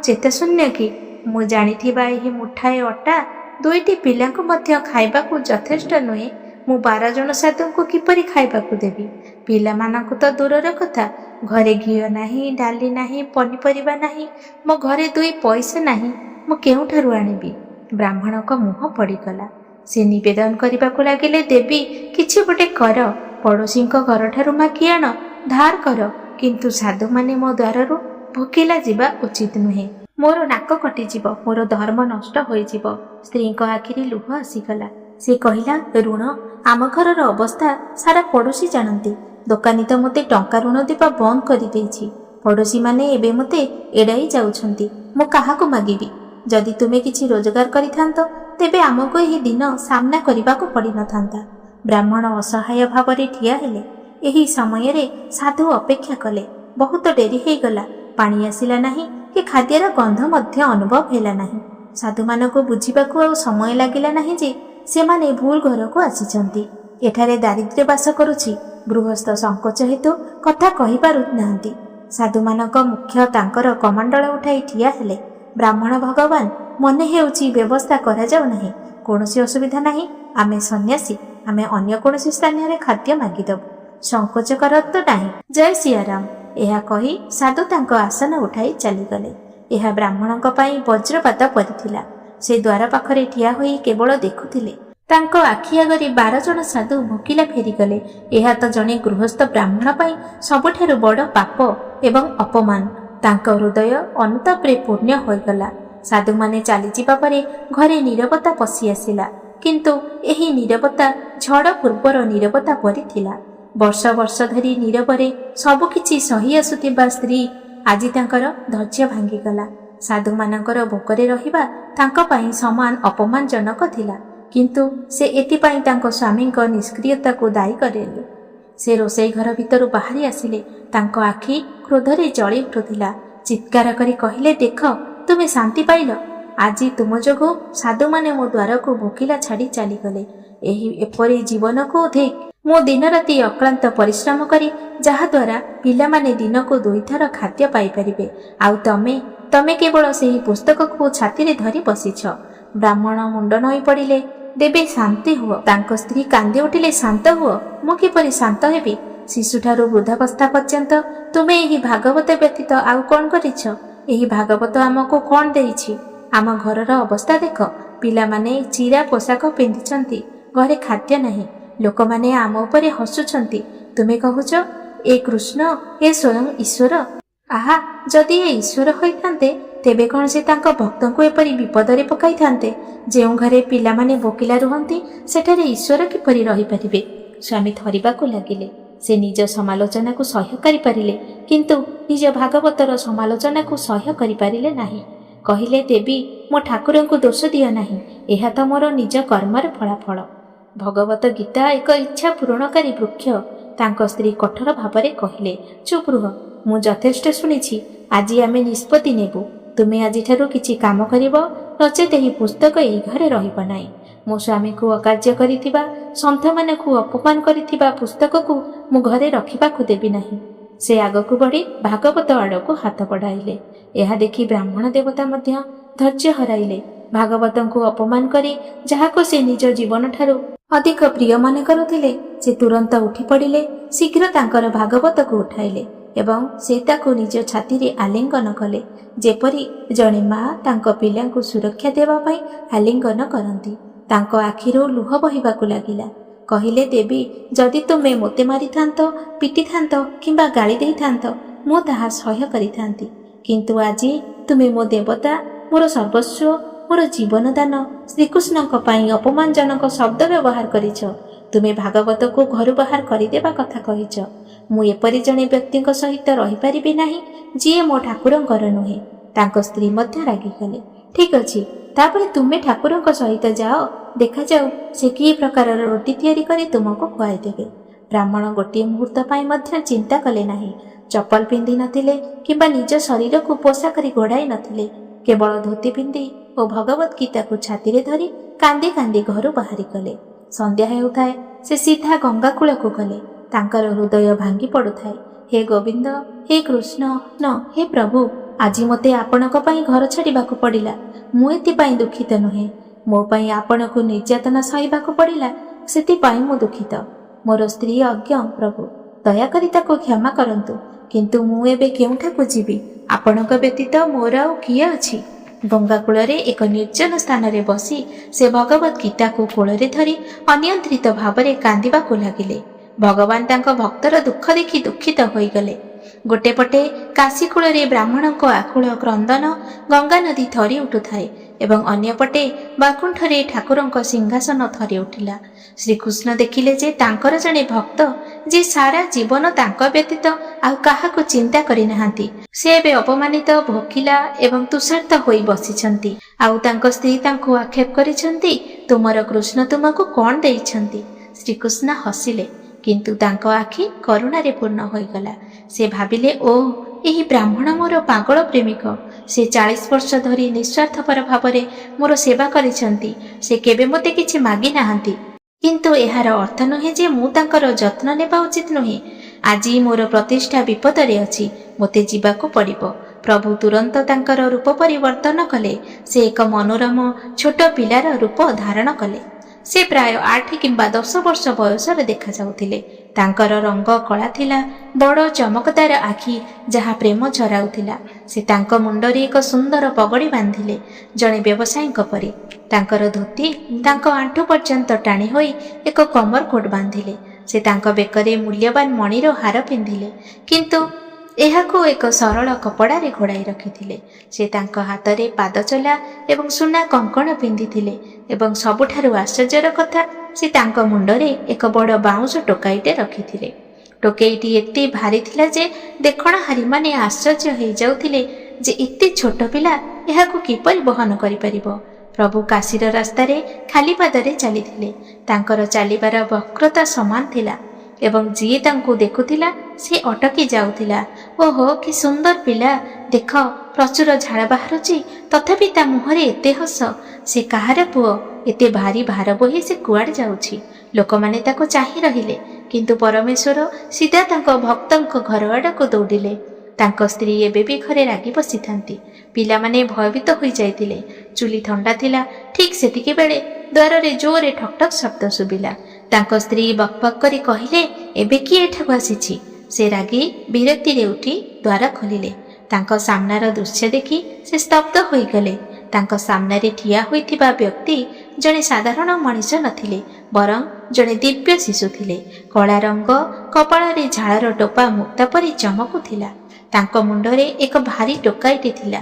ଚେତାଶୂନ୍ୟ କି? ମୁଁ ଜାଣିଥିବା ଏହି ମୁଠାଏ ଅଟା 2ଟି ପିଲାଙ୍କୁ ମଧ୍ୟ ଖାଇବାକୁ ଯଥେଷ୍ଟ ନୁହେଁ। ମୁଁ 12 ଜଣ ସାଧୁଙ୍କୁ କିପରି ଖାଇବାକୁ ଦେବି? ପିଲାମାନଙ୍କୁ ତ ଦୂରର କଥା, ଘରେ ଘିଅ ନାହିଁ, ଡାଲି ନାହିଁ, ପନିପରିବା ନାହିଁ। ମୋ ଘରେ 2 ପଇସା ନାହିଁ। ମୁଁ କେଉଁଠାରୁ ଆଣିବି? ବ୍ରାହ୍ମଣଙ୍କ ମୁହଁ ପଡ଼ିଗଲା। ସେ ନିବେଦନ କରିବାକୁ ଲାଗିଲେ, ଦେବୀ, କିଛି ଗୋଟେ କର। ପଡ଼ୋଶୀଙ୍କ ଘରଠାରୁ ମାଗି ଆଣ, ଧାର କର, କିନ୍ତୁ ସାଧୁମାନେ ମୋ ଦ୍ୱାରରୁ ଭୋକିଲା ଯିବା ଉଚିତ ନୁହେଁ। ମୋର ନାକ କଟିଯିବ, ମୋର ଧର୍ମ ନଷ୍ଟ ହୋଇଯିବ। ସ୍ତ୍ରୀଙ୍କ ଆଖିରେ ଲୁହ ଆସିଗଲା। ସେ କହିଲା, ଋଣ? ଆମ ଘରର ଅବସ୍ଥା ସାରା ପଡ଼ୋଶୀ ଜାଣନ୍ତି। ଦୋକାନୀ ତ ମୋତେ ଟଙ୍କା ଋଣ ଦେବା ବନ୍ଦ କରିଦେଇଛି। ପଡ଼ୋଶୀମାନେ ଏବେ ମୋତେ ଏଡ଼ାଇ ଯାଉଛନ୍ତି। ମୁଁ କାହାକୁ ମାଗିବି? ଯଦି ତୁମେ କିଛି ରୋଜଗାର କରିଥାନ୍ତ ତେବେ ଆମକୁ ଏହି ଦିନ ସାମ୍ନା କରିବାକୁ ପଡ଼ିନଥାନ୍ତା। ବ୍ରାହ୍ମଣ ଅସହାୟ ଭାବରେ ଠିଆ ହେଲେ। ଏହି ସମୟରେ ସାଧୁ ଅପେକ୍ଷା କଲେ। ବହୁତ ଡେରି ହୋଇଗଲା। ପାଣି ଆସିଲା ନାହିଁ କି ଖାଦ୍ୟର ଗନ୍ଧ ମଧ୍ୟ ଅନୁଭବ ହେଲା ନାହିଁ। ସାଧୁମାନଙ୍କୁ ବୁଝିବାକୁ ଆଉ ସମୟ ଲାଗିଲା ନାହିଁ ଯେ ସେମାନେ ଭୁଲ ଘରକୁ ଆସିଛନ୍ତି। ଏଠାରେ ଦାରିଦ୍ର୍ୟ ବାସ କରୁଛି। ଗୃହସ୍ଥ ସଙ୍କୋଚ ହେତୁ କଥା କହିପାରୁନାହାନ୍ତି। ସାଧୁମାନଙ୍କ ମୁଖ୍ୟ ତାଙ୍କର କମଣ୍ଡଳ ଉଠାଇ ଠିଆ ହେଲେ। ବ୍ରାହ୍ମଣ ଭଗବାନ, ମନେ ହେଉଛି ବ୍ୟବସ୍ଥା କରାଯାଉ ନାହିଁ। କୌଣସି ଅସୁବିଧା ନାହିଁ। ଆମେ ସନ୍ନ୍ୟାସୀ, ଆମେ ଅନ୍ୟ କୌଣସି ସ୍ଥାନରେ ଖାଦ୍ୟ ମାଗିଦେବୁ। ସଙ୍କୋଚ କରନ୍ତୁ ନାହିଁ। ଜୟ ସିଆରାମ। ଏହା କହି ସାଧୁ ତାଙ୍କ ଆସନ ଉଠାଇ ଚାଲିଗଲେ। ଏହା ବ୍ରାହ୍ମଣଙ୍କ ପାଇଁ ବଜ୍ରପାତ ପରିଥିଲା। ସେ ଦ୍ୱାର ପାଖରେ ଠିଆ ହୋଇ କେବଳ ଦେଖୁଥିଲେ। ତାଙ୍କ ଆଖି ଆଗରେ 12 ଜଣ ସାଧୁ ଭୋକିଲା ଫେରିଗଲେ। ଏହା ତ ଜଣେ ଗୃହସ୍ଥ ବ୍ରାହ୍ମଣ ପାଇଁ ସବୁଠାରୁ ବଡ଼ ପାପ ଏବଂ ଅପମାନ। ତାଙ୍କ ହୃଦୟ ଅନୁତାପରେ ପୂର୍ଣ୍ଣ ହୋଇଗଲା। ସାଧୁମାନେ ଚାଲିଯିବା ପରେ ଘରେ ନୀରବତା ପଶି ଆସିଲା। କିନ୍ତୁ ଏହି ନୀରବତା ଝଡ଼ ପୂର୍ବର ନୀରବତା ପରି ଥିଲା। ବର୍ଷ ବର୍ଷ ଧରି ନୀରବରେ ସବୁକିଛି ସହି ଆସୁଥିବା ସ୍ତ୍ରୀ ଆଜି ତାଙ୍କର ଧୈର୍ଯ୍ୟ ଭାଙ୍ଗିଗଲା। ସାଧୁମାନଙ୍କର ଭୋକରେ ରହିବା ତାଙ୍କ ପାଇଁ ସମାନ ଅପମାନଜନକ ଥିଲା। କିନ୍ତୁ ସେ ଏଥିପାଇଁ ତାଙ୍କ ସ୍ୱାମୀଙ୍କ ନିଷ୍କ୍ରିୟତାକୁ ଦାୟୀ କରିଲେ। ସେ ରୋଷେଇ ଘର ଭିତରୁ ବାହାରି ଆସିଲେ। ତାଙ୍କ ଆଖି କ୍ରୋଧରେ ଜଳି ଉଠୁଥିଲା। ଚିତ୍କାର କରି କହିଲେ, ଦେଖ, ତୁମେ ଶାନ୍ତି ପାଇଲ। ଆଜି ତୁମ ଯୋଗୁଁ ସାଧୁମାନେ ମୋ ଦ୍ୱାରକୁ ଭୋକିଲା ଛାଡ଼ି ଚାଲିଗଲେ। ଏପରି ଜୀବନକୁ ଧିକ୍। ମୁଁ ଦିନରାତି ଅକ୍ଳାନ୍ତ ପରିଶ୍ରମ କରି ଯାହାଦ୍ୱାରା ପିଲାମାନେ ଦିନକୁ 2 ଥର ଖାଦ୍ୟ ପାଇପାରିବେ, ଆଉ ତମେ କେବଳ ସେହି ପୁସ୍ତକକୁ ଛାତିରେ ଧରି ବସିଛ। ବ୍ରାହ୍ମଣ ମୁଣ୍ଡ ନଇଁ ପଡ଼ିଲେ। ଦେବୀ, ଶାନ୍ତି ହୁଅ। ତାଙ୍କ ସ୍ତ୍ରୀ କାନ୍ଦି ଉଠିଲେ, ଶାନ୍ତ ହୁଅ? ମୁଁ କିପରି ଶାନ୍ତ ହେବି? ଶିଶୁଠାରୁ ବୃଦ୍ଧାବସ୍ଥା ପର୍ଯ୍ୟନ୍ତ ତୁମେ ଏହି ଭାଗବତ ବ୍ୟତୀତ ଆଉ କ'ଣ କରିଛ? ଏହି ଭାଗବତ ଆମକୁ କ'ଣ ଦେଇଛି? ଆମ ଘରର ଅବସ୍ଥା ଦେଖ। ପିଲାମାନେ ଚିରା ପୋଷାକ ପିନ୍ଧିଛନ୍ତି, ଘରେ ଖାଦ୍ୟ ନାହିଁ। ଲୋକମାନେ ଆମ ଉପରେ ହସୁଛନ୍ତି। ତୁମେ କହୁଛ, ଏ କୃଷ୍ଣ, ଏ ସ୍ୱୟଂ ଈଶ୍ୱର। ଆହା, ଯଦି ଏ ଈଶ୍ୱର ହୋଇଥାନ୍ତେ ତେବେ କ'ଣ ସେ ତାଙ୍କ ଭକ୍ତଙ୍କୁ ଏପରି ବିପଦରେ ପକାଇଥାନ୍ତେ? ଯେଉଁ ଘରେ ପିଲାମାନେ ଭୋକିଲା ରୁହନ୍ତି ସେଠାରେ ଈଶ୍ୱର କିପରି ରହିପାରିବେ? ସ୍ୱାମୀ ଥରିବାକୁ ଲାଗିଲେ। ସେ ନିଜ ସମାଲୋଚନାକୁ ସହ୍ୟ କରିପାରିଲେ, କିନ୍ତୁ ନିଜ ଭାଗବତର ସମାଲୋଚନାକୁ ସହ୍ୟ କରିପାରିଲେ ନାହିଁ। କହିଲେ, ଦେବୀ, ମୋ ଠାକୁରଙ୍କୁ ଦୋଷ ଦିଅ ନାହିଁ। ଏହା ତ ମୋର ନିଜ କର୍ମର ଫଳାଫଳ। ଭଗବତ ଗୀତା ଏକ ଇଚ୍ଛା ପୂରଣକାରୀ ବୃକ୍ଷ। ତାଙ୍କ ସ୍ତ୍ରୀ କଠୋର ଭାବରେ କହିଲେ, ଚୁପ୍ ରୁହ। ମୁଁ ଯଥେଷ୍ଟ ଶୁଣିଛି। ଆଜି ଆମେ ନିଷ୍ପତ୍ତି ନେବୁ। ତୁମେ ଆଜିଠାରୁ କିଛି କାମ କରିବ, ନଚେତ ଏହି ପୁସ୍ତକ ଏହି ଘରେ ରହିବ ନାହିଁ। ମୋ ସ୍ୱାମୀକୁ ଅକାର୍ଯ୍ୟ କରିଥିବା, ସନ୍ଥମାନଙ୍କୁ ଅପମାନ କରିଥିବା ପୁସ୍ତକକୁ ମୁଁ ଘରେ ରଖିବାକୁ ଦେବି ନାହିଁ। ସେ ଆଗକୁ ବଢ଼ି ଭାଗବତ ଆଡ଼କୁ ହାତ ବଢ଼ାଇଲେ। ଏହା ଦେଖି ବ୍ରାହ୍ମଣ ଦେବତା ମଧ୍ୟ ଧୈର୍ଯ୍ୟ ହରାଇଲେ। ଭାଗବତଙ୍କୁ ଅପମାନ କରି ଯାହାକୁ ସେ ନିଜ ଜୀବନଠାରୁ ଅଧିକ ପ୍ରିୟ ମନେ କରୁଥିଲେ, ସେ ତୁରନ୍ତ ଉଠି ପଡ଼ିଲେ। ଶୀଘ୍ର ତାଙ୍କର ଭାଗବତକୁ ଉଠାଇଲେ ଏବଂ ସେ ତାକୁ ନିଜ ଛାତିରେ ଆଲିଙ୍ଗନ କଲେ, ଯେପରି ଜଣେ ମା ତାଙ୍କ ପିଲାଙ୍କୁ ସୁରକ୍ଷା ଦେବା ପାଇଁ ଆଲିଙ୍ଗନ କରନ୍ତି। ତାଙ୍କ ଆଖିରୁ ଲୁହ ବହିବାକୁ ଲାଗିଲା। କହିଲେ, ଦେବୀ, ଯଦି ତୁମେ ମୋତେ ମାରିଥାନ୍ତ, ପିଟିଥାନ୍ତ କିମ୍ବା ଗାଳି ଦେଇଥାନ୍ତ, ମୁଁ ତାହା ସହ୍ୟ କରିଥାନ୍ତି। କିନ୍ତୁ ଆଜି ତୁମେ ମୋ ଦେବତା, ମୋର ସର୍ବସ୍ୱ, ମୋର ଜୀବନଦାନ ଶ୍ରୀକୃଷ୍ଣଙ୍କ ପାଇଁ ଅପମାନଜନକ ଶବ୍ଦ ବ୍ୟବହାର କରିଛ। ତୁମେ ଭାଗବତକୁ ଘରୁ ବାହାର କରିଦେବା କଥା କହିଛ। ମୁଁ ଏପରି ଜଣେ ବ୍ୟକ୍ତିଙ୍କ ସହିତ ରହିପାରିବି ନାହିଁ ଯିଏ ମୋ ଠାକୁରଙ୍କର ନୁହେଁ। ତାଙ୍କ ସ୍ତ୍ରୀ ମଧ୍ୟ ରାଗିଗଲେ। ଠିକ୍ ଅଛି, ତାପରେ ତୁମେ ଠାକୁରଙ୍କ ସହିତ ଯାଅ, ଦେଖାଯାଉ ସେ କି ପ୍ରକାରର ରୁଟି ତିଆରି କରି ତୁମକୁ ଖୁଆଇଦେବେ। ବ୍ରାହ୍ମଣ ଗୋଟିଏ ମୁହୂର୍ତ୍ତ ପାଇଁ ମଧ୍ୟ ଚିନ୍ତା କଲେ ନାହିଁ। ଚପଲ ପିନ୍ଧି ନଥିଲେ କିମ୍ବା ନିଜ ଶରୀରକୁ ପୋଷାକରେ ଘୋଡ଼ାଇ ନଥିଲେ। କେବଳ ଧୋତି ପିନ୍ଧି ଓ ଭଗବତ ଗୀତାକୁ ଛାତିରେ ଧରି କାନ୍ଦି କାନ୍ଦି ଘରୁ ବାହାରିଗଲେ। ସନ୍ଧ୍ୟା ହେଉଥାଏ। ସେ ସିଧା ଗଙ୍ଗା କୂଳକୁ ଗଲେ। ତାଙ୍କର ହୃଦୟ ଭାଙ୍ଗି ପଡ଼ୁଥାଏ। ହେ ଗୋବିନ୍ଦ, ହେ କୃଷ୍ଣ, ହେ ପ୍ରଭୁ, ଆଜି ମୋତେ ଆପଣଙ୍କ ପାଇଁ ଘର ଛାଡ଼ିବାକୁ ପଡ଼ିଲା। ମୁଁ ଏଥିପାଇଁ ଦୁଃଖିତ ନୁହେଁ। ମୋ ପାଇଁ ଆପଣଙ୍କୁ ନିର୍ଯାତନା ସହିବାକୁ ପଡ଼ିଲା, ସେଥିପାଇଁ ମୁଁ ଦୁଃଖିତ। ମୋର ସ୍ତ୍ରୀ ଅଜ୍ଞ ପ୍ରଭୁ, ଦୟାକରି ତାକୁ କ୍ଷମା କରନ୍ତୁ। କିନ୍ତୁ ମୁଁ ଏବେ କେଉଁଠାକୁ ଯିବି? ଆପଣଙ୍କ ବ୍ୟତୀତ ମୋର ଆଉ କିଏ ଅଛି? ଗଙ୍ଗା କୂଳରେ ଏକ ନିର୍ଜନ ସ୍ଥାନରେ ବସି ସେ ଭଗବତ ଗୀତାକୁ କୋଳରେ ଧରି ଅନିୟନ୍ତ୍ରିତ ଭାବରେ କାନ୍ଦିବାକୁ ଲାଗିଲେ। ଭଗବାନ ତାଙ୍କ ଭକ୍ତର ଦୁଃଖ ଦେଖି ଦୁଃଖିତ ହୋଇଗଲେ। ଗୋटे ପଟେ କାଶୀ କୂଳରେ ବ୍ରାହ୍ମଣଙ୍କ ଆକୁଳ କ୍ରନ୍ଦନ ଗଙ୍ଗା ନଦୀ ଥରି ଉଠୁଥାଏ ଏବଂ ଅନ୍ୟପଟେ ବୈକୁଣ୍ଠରେ ଠାକୁରଙ୍କ ସିଂହାସନ ଥରି ଉଠିଲା। ଶ୍ରୀକୃଷ୍ଣ ଦେଖିଲେ ଯେ ତାଙ୍କର ଜଣେ ଭକ୍ତ ଯେ ସାରା ଜୀବନ ତାଙ୍କ ବ୍ୟତୀତ ଆଉ କାହାକୁ ଚିନ୍ତା କରିନାହାନ୍ତି, ସେ ଏବେ ଅପମାନିତ, ଭୋକିଲା ଏବଂ ତୁଷାର୍ତ ହୋଇ ବସିଛନ୍ତି। ଆଉ ତାଙ୍କ ସ୍ତ୍ରୀ ତାଙ୍କୁ ଆକ୍ଷେପ କରିଛନ୍ତି, ତୁମର କୃଷ୍ଣ ତୁମକୁ କଣ ଦେଇଛନ୍ତି? ଶ୍ରୀକୃଷ୍ଣ ହସିଲେ, କିନ୍ତୁ ତାଙ୍କ ଆଖି କରୁଣାରେ ପୂର୍ଣ୍ଣ ହୋଇଗଲା। ସେ ଭାବିଲେ, ଓ ଏହି ବ୍ରାହ୍ମଣ ମୋର ପାଗଳ ପ୍ରେମିକ। ସେ 40 ବର୍ଷ ଧରି ନିଃସ୍ୱାର୍ଥପର ଭାବରେ ମୋର ସେବା କରିଛନ୍ତି। ସେ କେବେ ମୋତେ କିଛି ମାଗି ନାହାନ୍ତି, କିନ୍ତୁ ଏହାର ଅର୍ଥ ନୁହେଁ ଯେ ମୁଁ ତାଙ୍କର ଯତ୍ନ ନେବା ଉଚିତ ନୁହେଁ। ଆଜି ମୋର ପ୍ରତିଷ୍ଠା ବିପଦରେ ଅଛି, ମୋତେ ଯିବାକୁ ପଡ଼ିବ। ପ୍ରଭୁ ତୁରନ୍ତ ତାଙ୍କର ରୂପ ପରିବର୍ତ୍ତନ କଲେ। ସେ ଏକ ମନୋରମ ଛୋଟ ପିଲାର ରୂପ ଧାରଣ କଲେ। ସେ ପ୍ରାୟ 8 କିମ୍ବା 10 ବର୍ଷ ବୟସରେ ଦେଖାଯାଉଥିଲେ। ତାଙ୍କର ରଙ୍ଗ କଳା ଥିଲା, ବଡ଼ ଚମକଦାର ଆଖି ଯାହା ପ୍ରେମ ଝରାଉଥିଲା। ସେ ତାଙ୍କ ମୁଣ୍ଡରେ ଏକ ସୁନ୍ଦର ପଗଡ଼ି ବାନ୍ଧିଲେ, ଜଣେ ବ୍ୟବସାୟୀଙ୍କ ପରି। ତାଙ୍କର ଧୋତି ତାଙ୍କ ଆଣ୍ଠୁ ପର୍ଯ୍ୟନ୍ତ ଟାଣି ହୋଇ ଏକ କମର କୋଟ୍ ବାନ୍ଧିଲେ। ସେ ତାଙ୍କ ବେକରେ ମୂଲ୍ୟବାନ ମଣିର ହାର ପିନ୍ଧିଲେ, କିନ୍ତୁ ଏହାକୁ ଏକ ସରଳ କପଡ଼ାରେ ଘୋଡ଼ାଇ ରଖିଥିଲେ। ସେ ତାଙ୍କ ହାତରେ ପାଦଚଲା ଏବଂ ସୁନା କଙ୍କଣ ପିନ୍ଧିଥିଲେ ଏବଂ ସବୁଠାରୁ ଆଶ୍ଚର୍ଯ୍ୟର କଥା, ସେ ତାଙ୍କ ମୁଣ୍ଡରେ ଏକ ବଡ଼ ବାଉଁଶ ଟୋକାଇଟେ ରଖିଥିଲେ। ଟୋକେଇଟି ଏତେ ଭାରି ଥିଲା ଯେ ଦେଖଣାହାରୀମାନେ ଆଶ୍ଚର୍ଯ୍ୟ ହୋଇଯାଉଥିଲେ ଯେ ଏତେ ଛୋଟ ପିଲା ଏହାକୁ କିପରି ବହନ କରିପାରିବ। ପ୍ରଭୁ କାଶୀର ରାସ୍ତାରେ ଖାଲି ପାଦରେ ଚାଲିଥିଲେ। ତାଙ୍କର ଚାଲିବାର ବକ୍ରତା ସମାନ ଥିଲା ଏବଂ ଯିଏ ତାଙ୍କୁ ଦେଖୁଥିଲା ସେ ଅଟକି ଯାଉଥିଲା। ଓହୋ, କି ସୁନ୍ଦର ପିଲା! ଦେଖ, ପ୍ରଚୁର ଝାଳ ବାହାରୁଛି, ତଥାପି ତା ମୁହଁରେ ଏତେ ହସ। ସେ କାହାର ପୁଅ? ଏତେ ଭାରି ଭାର ବୋହି ସେ କୁଆଡ଼େ ଯାଉଛି? ଲୋକମାନେ ତାକୁ ଚାହିଁ ରହିଲେ, କିନ୍ତୁ ପରମେଶ୍ୱର ସିଧା ତାଙ୍କ ଭକ୍ତଙ୍କ ଘର ଆଡ଼କୁ ଦୌଡ଼ିଲେ। ତାଙ୍କ ସ୍ତ୍ରୀ ଏବେ ବି ଘରେ ରାଗି ବସିଥାନ୍ତି। ପିଲାମାନେ ଭୟଭୀତ ହୋଇଯାଇଥିଲେ। ଚୁଲି ଥଣ୍ଡା ଥିଲା। ଠିକ୍ ସେତିକି ବେଳେ ଦ୍ୱାରରେ ଜୋରରେ ଠକ୍ ଠକ୍ ଶବ୍ଦ ଶୁଭିଲା। ତାଙ୍କ ସ୍ତ୍ରୀ ବକ୍ ବକ୍ କରି କହିଲେ, ଏବେ କିଏ ଏଠାକୁ ଆସିଛି? ସେ ରାଗି ବିରକ୍ତିରେ ଉଠି ଦ୍ୱାର ଖୋଲିଲେ। ତାଙ୍କ ସାମ୍ନାର ଦୃଶ୍ୟ ଦେଖି ସେ ସ୍ତବ୍ଧ ହୋଇଗଲେ। ତାଙ୍କ ସାମ୍ନାରେ ଠିଆ ହୋଇଥିବା ବ୍ୟକ୍ତି ଜଣେ ସାଧାରଣ ମଣିଷ ନଥିଲେ, ବରଂ ଜଣେ ଦିବ୍ୟ ଶିଶୁ ଥିଲେ। କଳା ରଙ୍ଗ, କପାଳରେ ଝାଳର ଟୋପା ମୁକ୍ତା ପରି ଚମକୁଥିଲା। ତାଙ୍କ ମୁଣ୍ଡରେ ଏକ ଭାରି ଟୋକାଇଟେ ଥିଲା।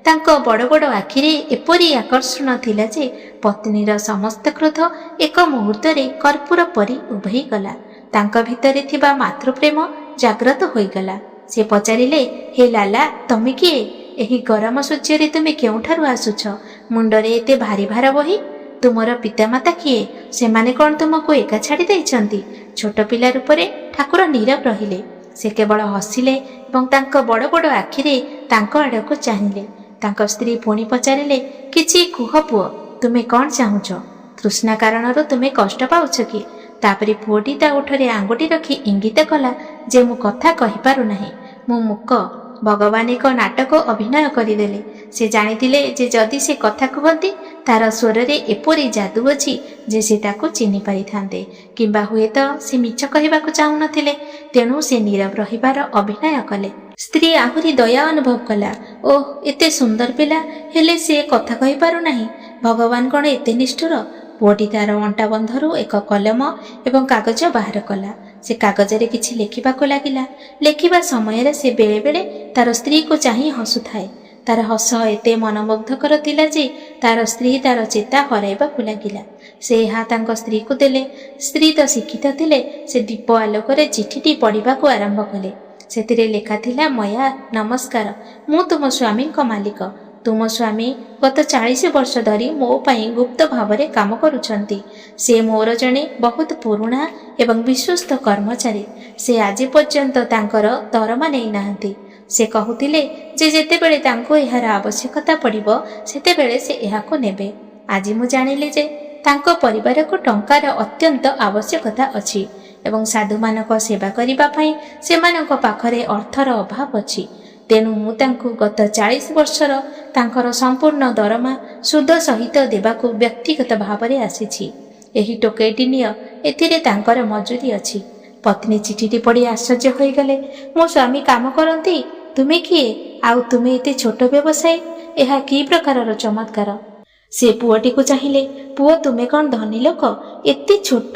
ତାଙ୍କ ବଡ଼ ବଡ଼ ଆଖିରେ ଏପରି ଆକର୍ଷଣ ଥିଲା ଯେ ପତ୍ନୀର ସମସ୍ତ କ୍ରୋଧ ଏକ ମୁହୂର୍ତ୍ତରେ କର୍ପୂର ପରି ଉଭେଇଗଲା। ତାଙ୍କ ଭିତରେ ଥିବା ମାତୃପ୍ରେମ ଜାଗ୍ରତ ହୋଇଗଲା। ସେ ପଚାରିଲେ, ହେ ଲାଲା, ତମେ କିଏ? ଏହି ଗରମ ସୂର୍ଯ୍ୟରେ ତୁମେ କେଉଁଠାରୁ ଆସୁଛ? ମୁଣ୍ଡରେ ଏତେ ଭାରି ଭାର ବୋହି? ତୁମର ପିତାମାତା କିଏ? ସେମାନେ କ'ଣ ତୁମକୁ ଏକା ଛାଡ଼ି ଦେଇଛନ୍ତି? ଛୋଟ ପିଲା ରୂପରେ ଠାକୁର ନୀରବ ରହିଲେ। ସେ କେବଳ ହସିଲେ ଏବଂ ତାଙ୍କ ବଡ଼ ବଡ଼ ଆଖିରେ ତାଙ୍କ ଆଡ଼କୁ ଚାହିଁଲେ। ତାଙ୍କ ସ୍ତ୍ରୀ ପୁଣି ପଚାରିଲେ, କିଛି କୁହ ପୁଅ, ତୁମେ କ'ଣ ଚାହୁଁଛ? ତୃଷ୍ଣା କାରଣରୁ ତୁମେ କଷ୍ଟ ପାଉଛ କି? ତାପରେ ପୁଅଟି ତା ଓଠରେ ଆଙ୍ଗୁଠି ରଖି ଇଙ୍ଗିତ କଲା ଯେ ମୁଁ କଥା କହିପାରୁନାହିଁ, ମୁଁ ମୂକ। ଭଗବାନ ଏକ ନାଟକ ଅଭିନୟ କରିଦେଲେ। ସେ ଜାଣିଥିଲେ ଯେ ଯଦି ସେ କଥା କୁହନ୍ତି ତାର ସ୍ୱରରେ ଏପରି ଯାଦୁ ଅଛି ଯେ ସେ ତାକୁ ଚିହ୍ନି ପାରିଥାନ୍ତେ, କିମ୍ବା ହୁଏତ ସେ ମିଛ କହିବାକୁ ଚାହୁଁନଥିଲେ। ତେଣୁ ସେ ନୀରବ ରହିବାର ଅଭିନୟ କଲେ। ସ୍ତ୍ରୀ ଆହୁରି ଦୟା ଅନୁଭବ କଲା। ଓଃ, ଏତେ ସୁନ୍ଦର ପିଲା, ହେଲେ ସେ କଥା କହିପାରୁନାହିଁ। ଭଗବାନ କ'ଣ ଏତେ ନିଷ୍ଠୁର? ପୁଅଟି ତାର ଅଣ୍ଟା ବନ୍ଧରୁ ଏକ କଲମ ଏବଂ କାଗଜ ବାହାର କଲା। ସେ କାଗଜରେ କିଛି ଲେଖିବାକୁ ଲାଗିଲା। ଲେଖିବା ସମୟରେ ସେ ବେଳେବେଳେ ତାର ସ୍ତ୍ରୀକୁ ଚାହିଁ ହସୁଥାଏ। ତାର ହସ ଏତେ ମନମୁଗ୍ଧକର ଥିଲା ଯେ ତାର ସ୍ତ୍ରୀ ତାର ଚେତା ହରାଇବାକୁ ଲାଗିଲା। ସେ ଏହା ତାଙ୍କ ସ୍ତ୍ରୀକୁ ଦେଲେ। ସ୍ତ୍ରୀ ତ ଶିକ୍ଷିତ ଥିଲେ। ସେ ଦୀପ ଆଲୋକରେ ଚିଠିଟି ପଢ଼ିବାକୁ ଆରମ୍ଭ କଲେ। ସେଥିରେ ଲେଖା ଥିଲା, ମୟା ନମସ୍କାର, ମୁଁ ତୁମ ସ୍ୱାମୀଙ୍କ ମାଲିକ। ତୁମ ସ୍ୱାମୀ ଗତ 40 ବର୍ଷ ଧରି ମୋ ପାଇଁ ଗୁପ୍ତ ଭାବରେ କାମ କରୁଛନ୍ତି। ସେ ମୋର ଜଣେ ବହୁତ ପୁରୁଣା ଏବଂ ବିଶ୍ୱସ୍ତ କର୍ମଚାରୀ। ସେ ଆଜି ପର୍ଯ୍ୟନ୍ତ ତାଙ୍କର ଦରମା ନେଇନାହାନ୍ତି। ସେ କହୁଥିଲେ ଯେ ଯେତେବେଳେ ତାଙ୍କୁ ଏହାର ଆବଶ୍ୟକତା ପଡ଼ିବ ସେତେବେଳେ ସେ ଏହାକୁ ନେବେ। ଆଜି ମୁଁ ଜାଣିଲି ଯେ ତାଙ୍କ ପରିବାରକୁ ଟଙ୍କାର ଅତ୍ୟନ୍ତ ଆବଶ୍ୟକତା ଅଛି ଏବଂ ସାଧୁମାନଙ୍କ ସେବା କରିବା ପାଇଁ ସେମାନଙ୍କ ପାଖରେ ଅର୍ଥର ଅଭାବ ଅଛି। ତେଣୁ ମୁଁ ତାଙ୍କୁ ଗତ 40 ବର୍ଷର ତାଙ୍କର ସମ୍ପୂର୍ଣ୍ଣ ଦରମା ସୁଧ ସହିତ ଦେବାକୁ ବ୍ୟକ୍ତିଗତ ଭାବରେ ଆସିଛି। ଏହି ଟୋକେଇଟି ନିଅ, ଏଥିରେ ତାଙ୍କର ମଜୁରୀ ଅଛି। ପତ୍ନୀ ଚିଠିଟି ପଢ଼ି ଆଶ୍ଚର୍ଯ୍ୟ ହୋଇଗଲେ। ମୋ ସ୍ୱାମୀ କାମ କରନ୍ତି, ତୁମେ କିଏ? ଆଉ ତୁମେ ଏତେ ଛୋଟ ବ୍ୟବସାୟୀ? ଏହା କି ପ୍ରକାରର ଚମତ୍କାର! ସେ ପୁଅଟିକୁ ଚାହିଁଲେ। ପୁଅ, ତୁମେ କ'ଣ ଧନୀ ଲୋକ? ଏତେ ଛୋଟ!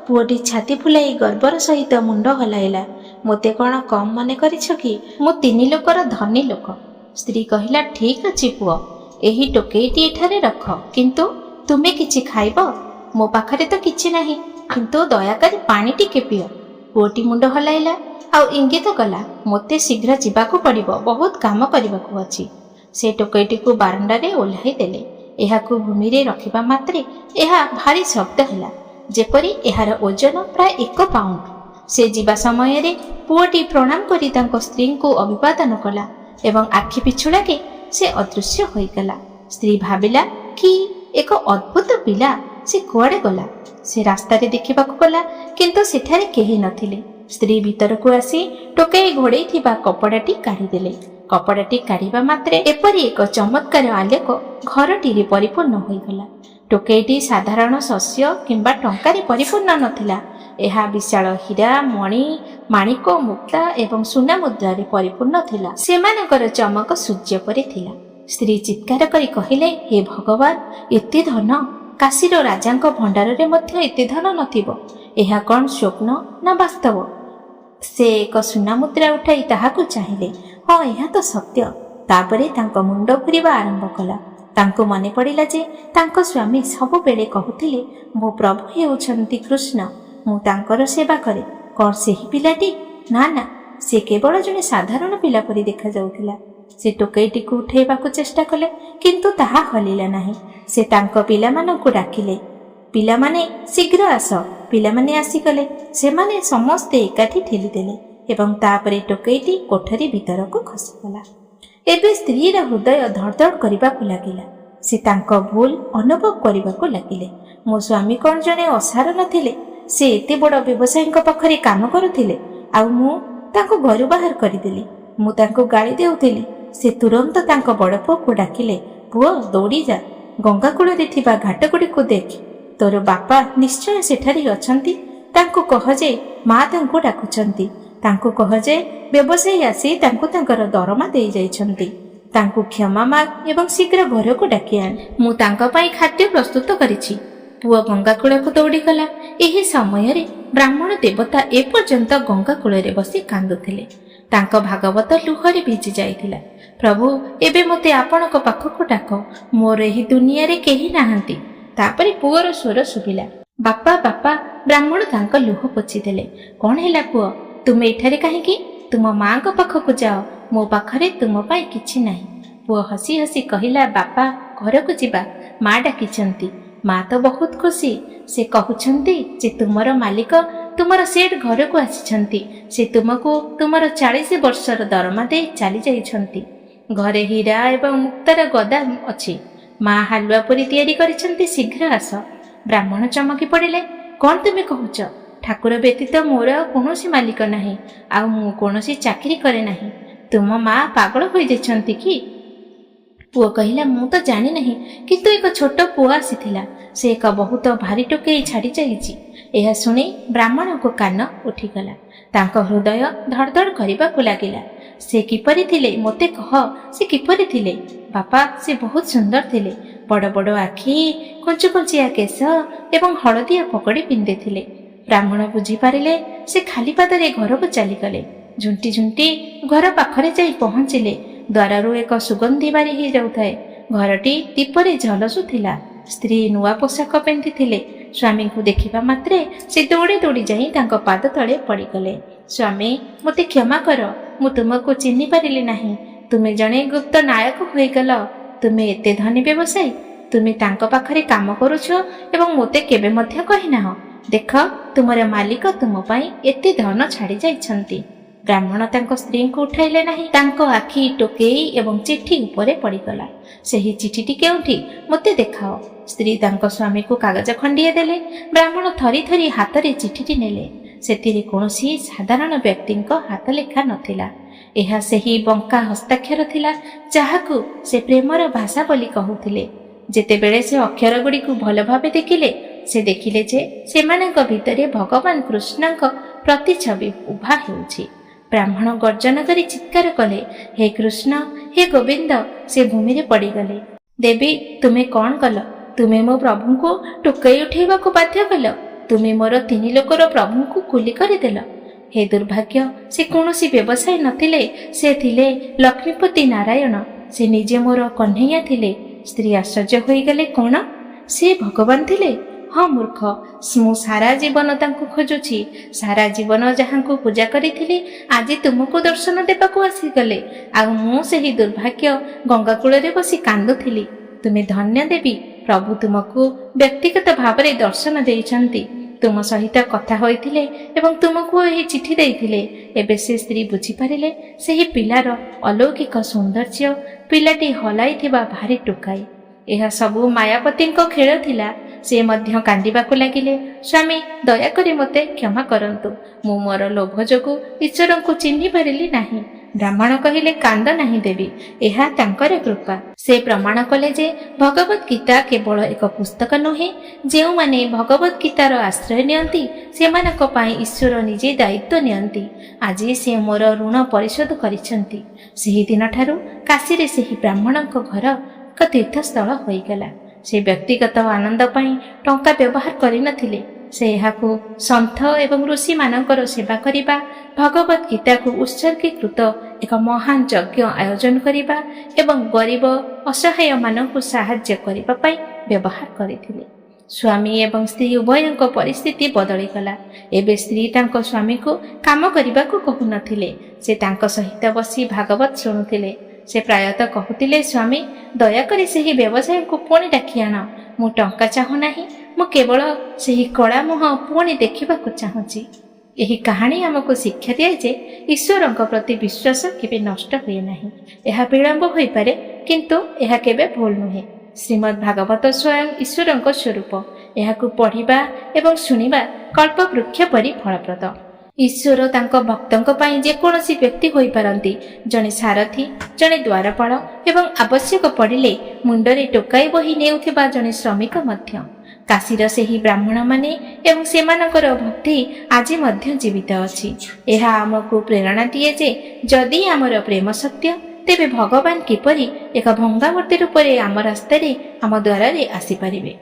ପୁଅଟି ଛାତି ଫୁଲାଇ ଗର୍ବର ସହିତ ମୁଣ୍ଡ ହଲାଇଲା। ମୋତେ କ'ଣ କମ୍ ମନେ କରିଛ କି? ମୁଁ 3 ଲୋକର ଧନୀ ଲୋକ। ସ୍ତ୍ରୀ କହିଲା, ଠିକ୍ ଅଛି ପୁଅ, ଏହି ଟୋକେଇଟି ଏଠାରେ ରଖ, କିନ୍ତୁ ତୁମେ କିଛି ଖାଇବ? ମୋ ପାଖରେ ତ କିଛି ନାହିଁ, କିନ୍ତୁ ଦୟାକରି ପାଣି ଟିକେ ପିଅ। ପୁଅଟି ମୁଣ୍ଡ ହଲାଇଲା ଆଉ ଇଙ୍ଗିତ କଲା, ମୋତେ ଶୀଘ୍ର ଯିବାକୁ ପଡ଼ିବ, ବହୁତ କାମ କରିବାକୁ ଅଛି। ସେ ଟୋକେଇଟିକୁ ବାରଣ୍ଡାରେ ଓହ୍ଲାଇ ଦେଲେ। ଏହାକୁ ଭୂମିରେ ରଖିବା ମାତ୍ରେ ଏହା ଭାରି ଶବ୍ଦ ହେଲା, ଯେପରି ଏହାର ଓଜନ ପ୍ରାୟ 1 ପାଉଣ୍ଡ। ସେ ଯିବା ସମୟରେ ପୁଅଟି ପ୍ରଣାମ କରି ତାଙ୍କ ସ୍ତ୍ରୀଙ୍କୁ ଅଭିବାଦନ କଲା ଏବଂ ଆଖି ପିଛୁଳାକେ ସେ ଅଦୃଶ୍ୟ ହୋଇଗଲା। ସ୍ତ୍ରୀ ଭାବିଲା, କି ଏକ ଅଦ୍ଭୁତ ପିଲା, ସେ କୁଆଡ଼େ ଗଲା? ସେ ରାସ୍ତାରେ ଦେଖିବାକୁ ଗଲା, କିନ୍ତୁ ସେଠାରେ କେହି ନଥିଲେ। ସ୍ତ୍ରୀ ଭିତରକୁ ଆସି ଟୋକେଇ ଘୋଡ଼େଇଥିବା କପଡ଼ାଟି କାଢ଼ିଦେଲେ। କପଡ଼ାଟି କାଢ଼ିବା ମାତ୍ରେ ଏପରି ଏକ ଚମତ୍କାର ଆଲୋକ ଘରଟିରେ ପରିପୂର୍ଣ୍ଣ ହୋଇଗଲା। ଟୋକେଇଟି ସାଧାରଣ ଶସ୍ୟ କିମ୍ବା ଟଙ୍କାରେ ପରିପୂର୍ଣ୍ଣ ନଥିଲା। ଏହା ବିଶାଳ ହୀରା, ମଣି, ମାଣିକ, ମୁକ୍ତା ଏବଂ ସୁନା ମୁଦ୍ରାରେ ପରିପୂର୍ଣ୍ଣ ଥିଲା। ସେମାନଙ୍କର ଚମକ ସୂର୍ଯ୍ୟ ପରି ଥିଲା। ସ୍ତ୍ରୀ ଚିତ୍କାର କରି କହିଲେ, ହେ ଭଗବାନ, ଏତେ ଧନ! କାଶୀର ରାଜାଙ୍କ ଭଣ୍ଡାରରେ ମଧ୍ୟ ଏତେ ଧନ ନଥିବ। ଏହା କ'ଣ ସ୍ୱପ୍ନ ନା ବାସ୍ତବ? ସେ ଏକ ସୁନା ମୁଦ୍ରା ଉଠାଇ ତାହାକୁ ଚାହିଁଲେ। ହଁ, ଏହା ତ ସତ୍ୟ। ତାପରେ ତାଙ୍କ ମୁଣ୍ଡ ଘୁରିବା ଆରମ୍ଭ କଲା। ତାଙ୍କୁ ମନେ ପଡ଼ିଲା ଯେ ତାଙ୍କ ସ୍ୱାମୀ ସବୁବେଳେ କହୁଥିଲେ, ମୋ ପ୍ରଭୁ ହେଉଛନ୍ତି କୃଷ୍ଣ, ମୁଁ ତାଙ୍କର ସେବା କରେ। କ'ଣ ସେହି ପିଲାଟି? ନା ନା, ସେ କେବଳ ଜଣେ ସାଧାରଣ ପିଲା ପରି ଦେଖାଯାଉଥିଲା। ସେ ଟୋକେଇଟିକୁ ଉଠାଇବାକୁ ଚେଷ୍ଟା କଲେ, କିନ୍ତୁ ତାହା ହଲିଲା ନାହିଁ। ସେ ତାଙ୍କ ପିଲାମାନଙ୍କୁ ଡାକିଲେ, ପିଲାମାନେ ଶୀଘ୍ର ଆସ। ପିଲାମାନେ ଆସିଗଲେ। ସେମାନେ ସମସ୍ତେ ଏକାଠି ଠେଲିଦେଲେ ଏବଂ ତାପରେ ଟୋକେଇଟି କୋଠରୀ ଭିତରକୁ ଖସିଗଲା। ଏବେ ସ୍ତ୍ରୀର ହୃଦୟ ଧଡ଼ଧଡ଼ କରିବାକୁ ଲାଗିଲା। ସେ ତାଙ୍କ ଭୁଲ ଅନୁଭବ କରିବାକୁ ଲାଗିଲେ। ମୋ ସ୍ୱାମୀ କ'ଣ ଜଣେ ଅସାର ନଥିଲେ? ସେ ଏତେ ବଡ଼ ବ୍ୟବସାୟୀଙ୍କ ପାଖରେ କାମ କରୁଥିଲେ, ଆଉ ମୁଁ ତାଙ୍କୁ ଘରୁ ବାହାର କରିଦେଲି। ମୁଁ ତାଙ୍କୁ ଗାଳି ଦେଉଥିଲି। ସେ ତୁରନ୍ତ ତାଙ୍କ ବଡ଼ ପୁଅକୁ ଡାକିଲେ, ପୁଅ, ଦୌଡ଼ି ଯା, ଗଙ୍ଗା କୂଳରେ ଥିବା ଘାଟଗୁଡ଼ିକୁ ଦେଖ। ତୋର ବାପା ନିଶ୍ଚୟ ସେଠାରେ ଅଛନ୍ତି। ତାଙ୍କୁ କହ ଯେ ମା ତାଙ୍କୁ ଡାକୁଛନ୍ତି। ତାଙ୍କୁ କହ ଯେ ବ୍ୟବସାୟୀ ଆସି ତାଙ୍କୁ ତାଙ୍କର ଦରମା ଦେଇଯାଇଛନ୍ତି। ତାଙ୍କୁ କ୍ଷମା ମାଗ ଏବଂ ଶୀଘ୍ର ଘରକୁ ଡାକି ଆଣ। ମୁଁ ତାଙ୍କ ପାଇଁ ଖାଦ୍ୟ ପ୍ରସ୍ତୁତ କରିଛି। ପୁଅ ଗଙ୍ଗା କୂଳକୁ ଦୌଡ଼ିଗଲା। ଏହି ସମୟରେ ବ୍ରାହ୍ମଣ ଦେବତା ଏପର୍ଯ୍ୟନ୍ତ ଗଙ୍ଗା କୂଳରେ ବସି କାନ୍ଦୁଥିଲେ। ତାଙ୍କ ଭାଗବତ ଲୁହରେ ଭିଜି ଯାଇଥିଲା। ପ୍ରଭୁ, ଏବେ ମୋତେ ଆପଣଙ୍କ ପାଖକୁ ଡାକ, ମୋର ଏହି ଦୁନିଆରେ କେହି ନାହାନ୍ତି। ତାପରେ ପୁଅର ସ୍ୱର ଶୁଭିଲା, ବାପା, ବାପା। ବ୍ରାହ୍ମଣ ତାଙ୍କ ଲୁହ ପୋଛିଦେଲେ। କ'ଣ ହେଲା ପୁଅ, ତୁମେ ଏଠାରେ କାହିଁକି? ତୁମ ମାଙ୍କ ପାଖକୁ ଯାଅ, ମୋ ପାଖରେ ତୁମ ପାଇଁ କିଛି ନାହିଁ। ପୁଅ ହସି ହସି କହିଲା, ବାପା, ଘରକୁ ଯିବା, ମା ଡାକିଛନ୍ତି। ମା ତ ବହୁତ ଖୁସି। ସେ କହୁଛନ୍ତି ଯେ ତୁମର ମାଲିକ, ତୁମର ସେଠ ଘରକୁ ଆସିଛନ୍ତି। ସେ ତୁମକୁ ତୁମର 40 ବର୍ଷର ଦରମା ଦେଇ ଚାଲି ଯାଇଛନ୍ତି। ଘରେ ହୀରା ଏବଂ ମୁକ୍ତାର ଗଦାମ ଅଛି। ମା ହାଲୁଆ ପୁରୀ ତିଆରି କରିଛନ୍ତି, ଶୀଘ୍ର ଆସ। ବ୍ରାହ୍ମଣ ଚମକି ପଡ଼ିଲେ। କ'ଣ ତୁମେ କହୁଛ? ଠାକୁର ବ୍ୟତୀତ ମୋର ଆଉ କୌଣସି ମାଲିକ ନାହିଁ, ଆଉ ମୁଁ କୌଣସି ଚାକିରି କରେ ନାହିଁ। ତୁମ ମା ପାଗଳ ହୋଇଯାଇଛନ୍ତି କି? ପୁଅ କହିଲା, ମୁଁ ତ ଜାଣି ନାହିଁ, କିନ୍ତୁ ଏକ ଛୋଟ ପୁଅ ଆସିଥିଲା। ସେ ଏକ ବହୁତ ଭାରି ଟୋକେଇ ଛାଡ଼ି ଯାଇଛି। ଏହା ଶୁଣି ବ୍ରାହ୍ମଣଙ୍କ କାନ ଉଠିଗଲା। ତାଙ୍କ ହୃଦୟ ଧଡ଼ଧଡ଼ କରିବାକୁ ଲାଗିଲା। ସେ କିପରି ଥିଲେ? ମୋତେ କହ, ସେ କିପରି ଥିଲେ? ବାପା, ସେ ବହୁତ ସୁନ୍ଦର ଥିଲେ। ବଡ଼ ବଡ଼ ଆଖି, କୁଞ୍ଚୁକୁଞ୍ଚିଆ କେଶ ଏବଂ ହଳଦିଆ ପଗଡ଼ି ପିନ୍ଧିଥିଲେ। ବ୍ରାହ୍ମଣ ବୁଝିପାରିଲେ। ସେ ଖାଲି ପାଦରେ ଘରକୁ ଚାଲିଗଲେ। ଝୁଣ୍ଟି ଝୁଣ୍ଟି ଘର ପାଖରେ ଯାଇ ପହଞ୍ଚିଲେ। ଦ୍ୱାରରୁ ଏକ ସୁଗନ୍ଧି ବାରି ହେଇଯାଉଥାଏ। ଘରଟି ଦୀପରେ ଝଲସୁଥିଲା। ସ୍ତ୍ରୀ ନୂଆ ପୋଷାକ ପିନ୍ଧିଥିଲେ। ସ୍ୱାମୀଙ୍କୁ ଦେଖିବା ମାତ୍ରେ ସେ ଦୌଡ଼ି ଦୌଡ଼ି ଯାଇ ତାଙ୍କ ପାଦ ତଳେ ପଡ଼ିଗଲେ। ସ୍ୱାମୀ, ମୋତେ କ୍ଷମା କର, ମୁଁ ତୁମକୁ ଚିହ୍ନି ପାରିଲି ନାହିଁ। ତୁମେ ଜଣେ ଗୁପ୍ତ ନାୟକ ହୋଇଗଲ। ତୁମେ ଏତେ ଧନୀ ବ୍ୟବସାୟୀ। ତୁମେ ତାଙ୍କ ପାଖରେ କାମ କରୁଛ ଏବଂ ମୋତେ କେବେ ମଧ୍ୟ କହିନାହ। ଦେଖ, ତୁମର ମାଲିକ ତୁମ ପାଇଁ ଏତେ ଧନ ଛାଡ଼ି ଯାଇଛନ୍ତି। ବ୍ରାହ୍ମଣ ତାଙ୍କ ସ୍ତ୍ରୀଙ୍କୁ ଉଠାଇଲେ ନାହିଁ। ତାଙ୍କ ଆଖି ଟୋକେଇ ଏବଂ ଚିଠି ଉପରେ ପଡ଼ିଗଲା। ସେହି ଚିଠିଟି କେଉଁଠି? ମୋତେ ଦେଖାଅ। ସ୍ତ୍ରୀ ତାଙ୍କ ସ୍ୱାମୀକୁ କାଗଜ ଖଣ୍ଡିଏ ଦେଲେ। ବ୍ରାହ୍ମଣ ଥରି ଥରି ହାତରେ ଚିଠିଟି ନେଲେ। ସେଥିରେ କୌଣସି ସାଧାରଣ ବ୍ୟକ୍ତିଙ୍କ ହାତଲେଖା ନଥିଲା। ଏହା ସେହି ବଙ୍କା ହସ୍ତାକ୍ଷର ଥିଲା ଯାହାକୁ ସେ ପ୍ରେମର ଭାଷା ବୋଲି କହୁଥିଲେ। ଯେତେବେଳେ ସେ ଅକ୍ଷରଗୁଡ଼ିକୁ ଭଲ ଭାବେ ଦେଖିଲେ, ସେ ଦେଖିଲେ ଯେ ସେମାନଙ୍କ ଭିତରେ ଭଗବାନ କୃଷ୍ଣଙ୍କ ପ୍ରତିଛବି ଉଭା ହେଉଛି। ବ୍ରାହ୍ମଣ ଗର୍ଜନ କରି ଚିତ୍କାର କଲେ, ହେ କୃଷ୍ଣ, ହେ ଗୋବିନ୍ଦ। ସେ ଭୂମିରେ ପଡ଼ିଗଲେ। ଦେବୀ, ତୁମେ କ'ଣ କଲ? ତୁମେ ମୋ ପ୍ରଭୁଙ୍କୁ ଟୋକେଇ ଉଠାଇବାକୁ ବାଧ୍ୟ କଲ। ତୁମେ ମୋର 3 ଲୋକର ପ୍ରଭୁଙ୍କୁ କୁଲି କରିଦେଲ। ହେ ଦୁର୍ଭାଗ୍ୟ, ସେ କୌଣସି ବ୍ୟବସାୟୀ ନଥିଲେ, ସେ ଥିଲେ ଲକ୍ଷ୍ମୀପତି ନାରାୟଣ। ସେ ନିଜେ ମୋର କହ୍ନେୟା ଥିଲେ। ସ୍ତ୍ରୀ ଆଶ୍ଚର୍ଯ୍ୟ ହୋଇଗଲେ, କ'ଣ ସେ ଭଗବାନ ଥିଲେ? ହଁ ମୂର୍ଖ, ମୁଁ ସାରା ଜୀବନ ତାଙ୍କୁ ଖୋଜୁଛି। ସାରା ଜୀବନ ଯାହାଙ୍କୁ ପୂଜା କରିଥିଲି ଆଜି ତୁମକୁ ଦର୍ଶନ ଦେବାକୁ ଆସିଗଲେ। ଆଉ ମୁଁ ସେହି ଦୁର୍ଭାଗ୍ୟ ଗଙ୍ଗା କୂଳରେ ବସି କାନ୍ଦୁଥିଲି। ତୁମେ ଧନ୍ୟ ଦେବୀ, ପ୍ରଭୁ ତୁମକୁ ବ୍ୟକ୍ତିଗତ ଭାବରେ ଦର୍ଶନ ଦେଇଛନ୍ତି, ତୁମ ସହିତ କଥା ହୋଇଥିଲେ ଏବଂ ତୁମକୁ ଏହି ଚିଠି ଦେଇଥିଲେ। ଏବେ ସେ ସ୍ତ୍ରୀ ବୁଝିପାରିଲେ ସେହି ପିଲାର ଅଲୌକିକ ସୌନ୍ଦର୍ଯ୍ୟ, ପିଲାଟି ହଲାଇଥିବା ଭାରି ଟୋକାଇ। ଏହା ସବୁ ମାୟାପତିଙ୍କ ଖେଳ ଥିଲା। ସେ ମଧ୍ୟ କାନ୍ଦିବାକୁ ଲାଗିଲେ। ସ୍ୱାମୀ, ଦୟାକରି ମୋତେ କ୍ଷମା କରନ୍ତୁ। ମୁଁ ମୋର ଲୋଭ ଯୋଗୁଁ ଈଶ୍ୱରଙ୍କୁ ଚିହ୍ନି ପାରିଲି ନାହିଁ। ବ୍ରାହ୍ମଣ କହିଲେ, କାନ୍ଦ ନାହିଁ ଦେବୀ, ଏହା ତାଙ୍କର କୃପା। ସେ ପ୍ରମାଣ କଲେ ଯେ ଭଗବତ ଗୀତା କେବଳ ଏକ ପୁସ୍ତକ ନୁହେଁ। ଯେଉଁମାନେ ଭଗବତ ଗୀତାର ଆଶ୍ରୟ ନିଅନ୍ତି ସେମାନଙ୍କ ପାଇଁ ଈଶ୍ୱର ନିଜେ ଦାୟିତ୍ୱ ନିଅନ୍ତି। ଆଜି ସେ ମୋର ଋଣ ପରିଶୋଧ କରିଛନ୍ତି। ସେହି ଦିନଠାରୁ କାଶୀରେ ସେହି ବ୍ରାହ୍ମଣଙ୍କ ଘର ଏକ ତୀର୍ଥସ୍ଥଳ ହୋଇଗଲା। ସେ ବ୍ୟକ୍ତିଗତ ଆନନ୍ଦ ପାଇଁ ଟଙ୍କା ବ୍ୟବହାର କରିନଥିଲେ। ସେ ଏହାକୁ ସନ୍ଥ ଏବଂ ଋଷିମାନଙ୍କର ସେବା କରିବା, ଭଗବତ ଗୀତାକୁ ଉତ୍ସର୍ଗୀକୃତ ଏକ ମହାନ ଯଜ୍ଞ ଆୟୋଜନ କରିବା ଏବଂ ଗରିବ ଅସହାୟମାନଙ୍କୁ ସାହାଯ୍ୟ କରିବା ପାଇଁ ବ୍ୟବହାର କରିଥିଲେ। ସ୍ୱାମୀ ଏବଂ ସ୍ତ୍ରୀ ଉଭୟଙ୍କ ପରିସ୍ଥିତି ବଦଳିଗଲା। ଏବେ ସ୍ତ୍ରୀ ତାଙ୍କ ସ୍ୱାମୀକୁ କାମ କରିବାକୁ କହୁନଥିଲେ, ସେ ତାଙ୍କ ସହିତ ବସି ଭାଗବତ ଶୁଣୁଥିଲେ। ସେ ପ୍ରାୟତଃ କହୁଥିଲେ, ସ୍ୱାମୀ, ଦୟାକରି ସେହି ବ୍ୟବସାୟୀଙ୍କୁ ପୁଣି ଡାକି ଆଣ। ମୁଁ ଟଙ୍କା ଚାହୁଁ ନାହିଁ, ମୁଁ କେବଳ ସେହି କଳା ମୁହଁ ପୁଣି ଦେଖିବାକୁ ଚାହୁଁଛି। ଏହି କାହାଣୀ ଆମକୁ ଶିକ୍ଷା ଦିଏ ଯେ ଈଶ୍ୱରଙ୍କ ପ୍ରତି ବିଶ୍ୱାସ କେବେ ନଷ୍ଟ ହୁଏ ନାହିଁ। ଏହା ବିଳମ୍ବ ହୋଇପାରେ, କିନ୍ତୁ ଏହା କେବେ ଭୁଲ ନୁହେଁ। ଶ୍ରୀମଦ୍ ଭାଗବତ ସ୍ୱୟଂ ଈଶ୍ୱରଙ୍କ ସ୍ୱରୂପ। ଏହାକୁ ପଢ଼ିବା ଏବଂ ଶୁଣିବା କଳ୍ପବୃକ୍ଷ ପରି ଫଳପ୍ରଦ। ଈଶ୍ୱର ତାଙ୍କ ଭକ୍ତଙ୍କ ପାଇଁ ଯେକୌଣସି ବ୍ୟକ୍ତି ହୋଇପାରନ୍ତି। ଜଣେ ସାରଥୀ, ଜଣେ ଦ୍ୱାରପାଳ ଏବଂ ଆବଶ୍ୟକ ପଡ଼ିଲେ ମୁଣ୍ଡରେ ଟୋକାଇ ବହି ନେଉଥିବା ଜଣେ ଶ୍ରମିକ ମଧ୍ୟ। କାଶୀର ସେହି ବ୍ରାହ୍ମଣମାନେ ଏବଂ ସେମାନଙ୍କର ଭକ୍ତି ଆଜି ମଧ୍ୟ ଜୀବିତ ଅଛି। ଏହା ଆମକୁ ପ୍ରେରଣା ଦିଏ ଯେ ଯଦି ଆମର ପ୍ରେମ ସତ୍ୟ, ତେବେ ଭଗବାନ କିପରି ଏକ ଭଙ୍ଗା ମୂର୍ତ୍ତି ରୂପରେ ଆମ ରାସ୍ତାରେ, ଆମ ଦ୍ୱାରରେ ଆସିପାରିବେ।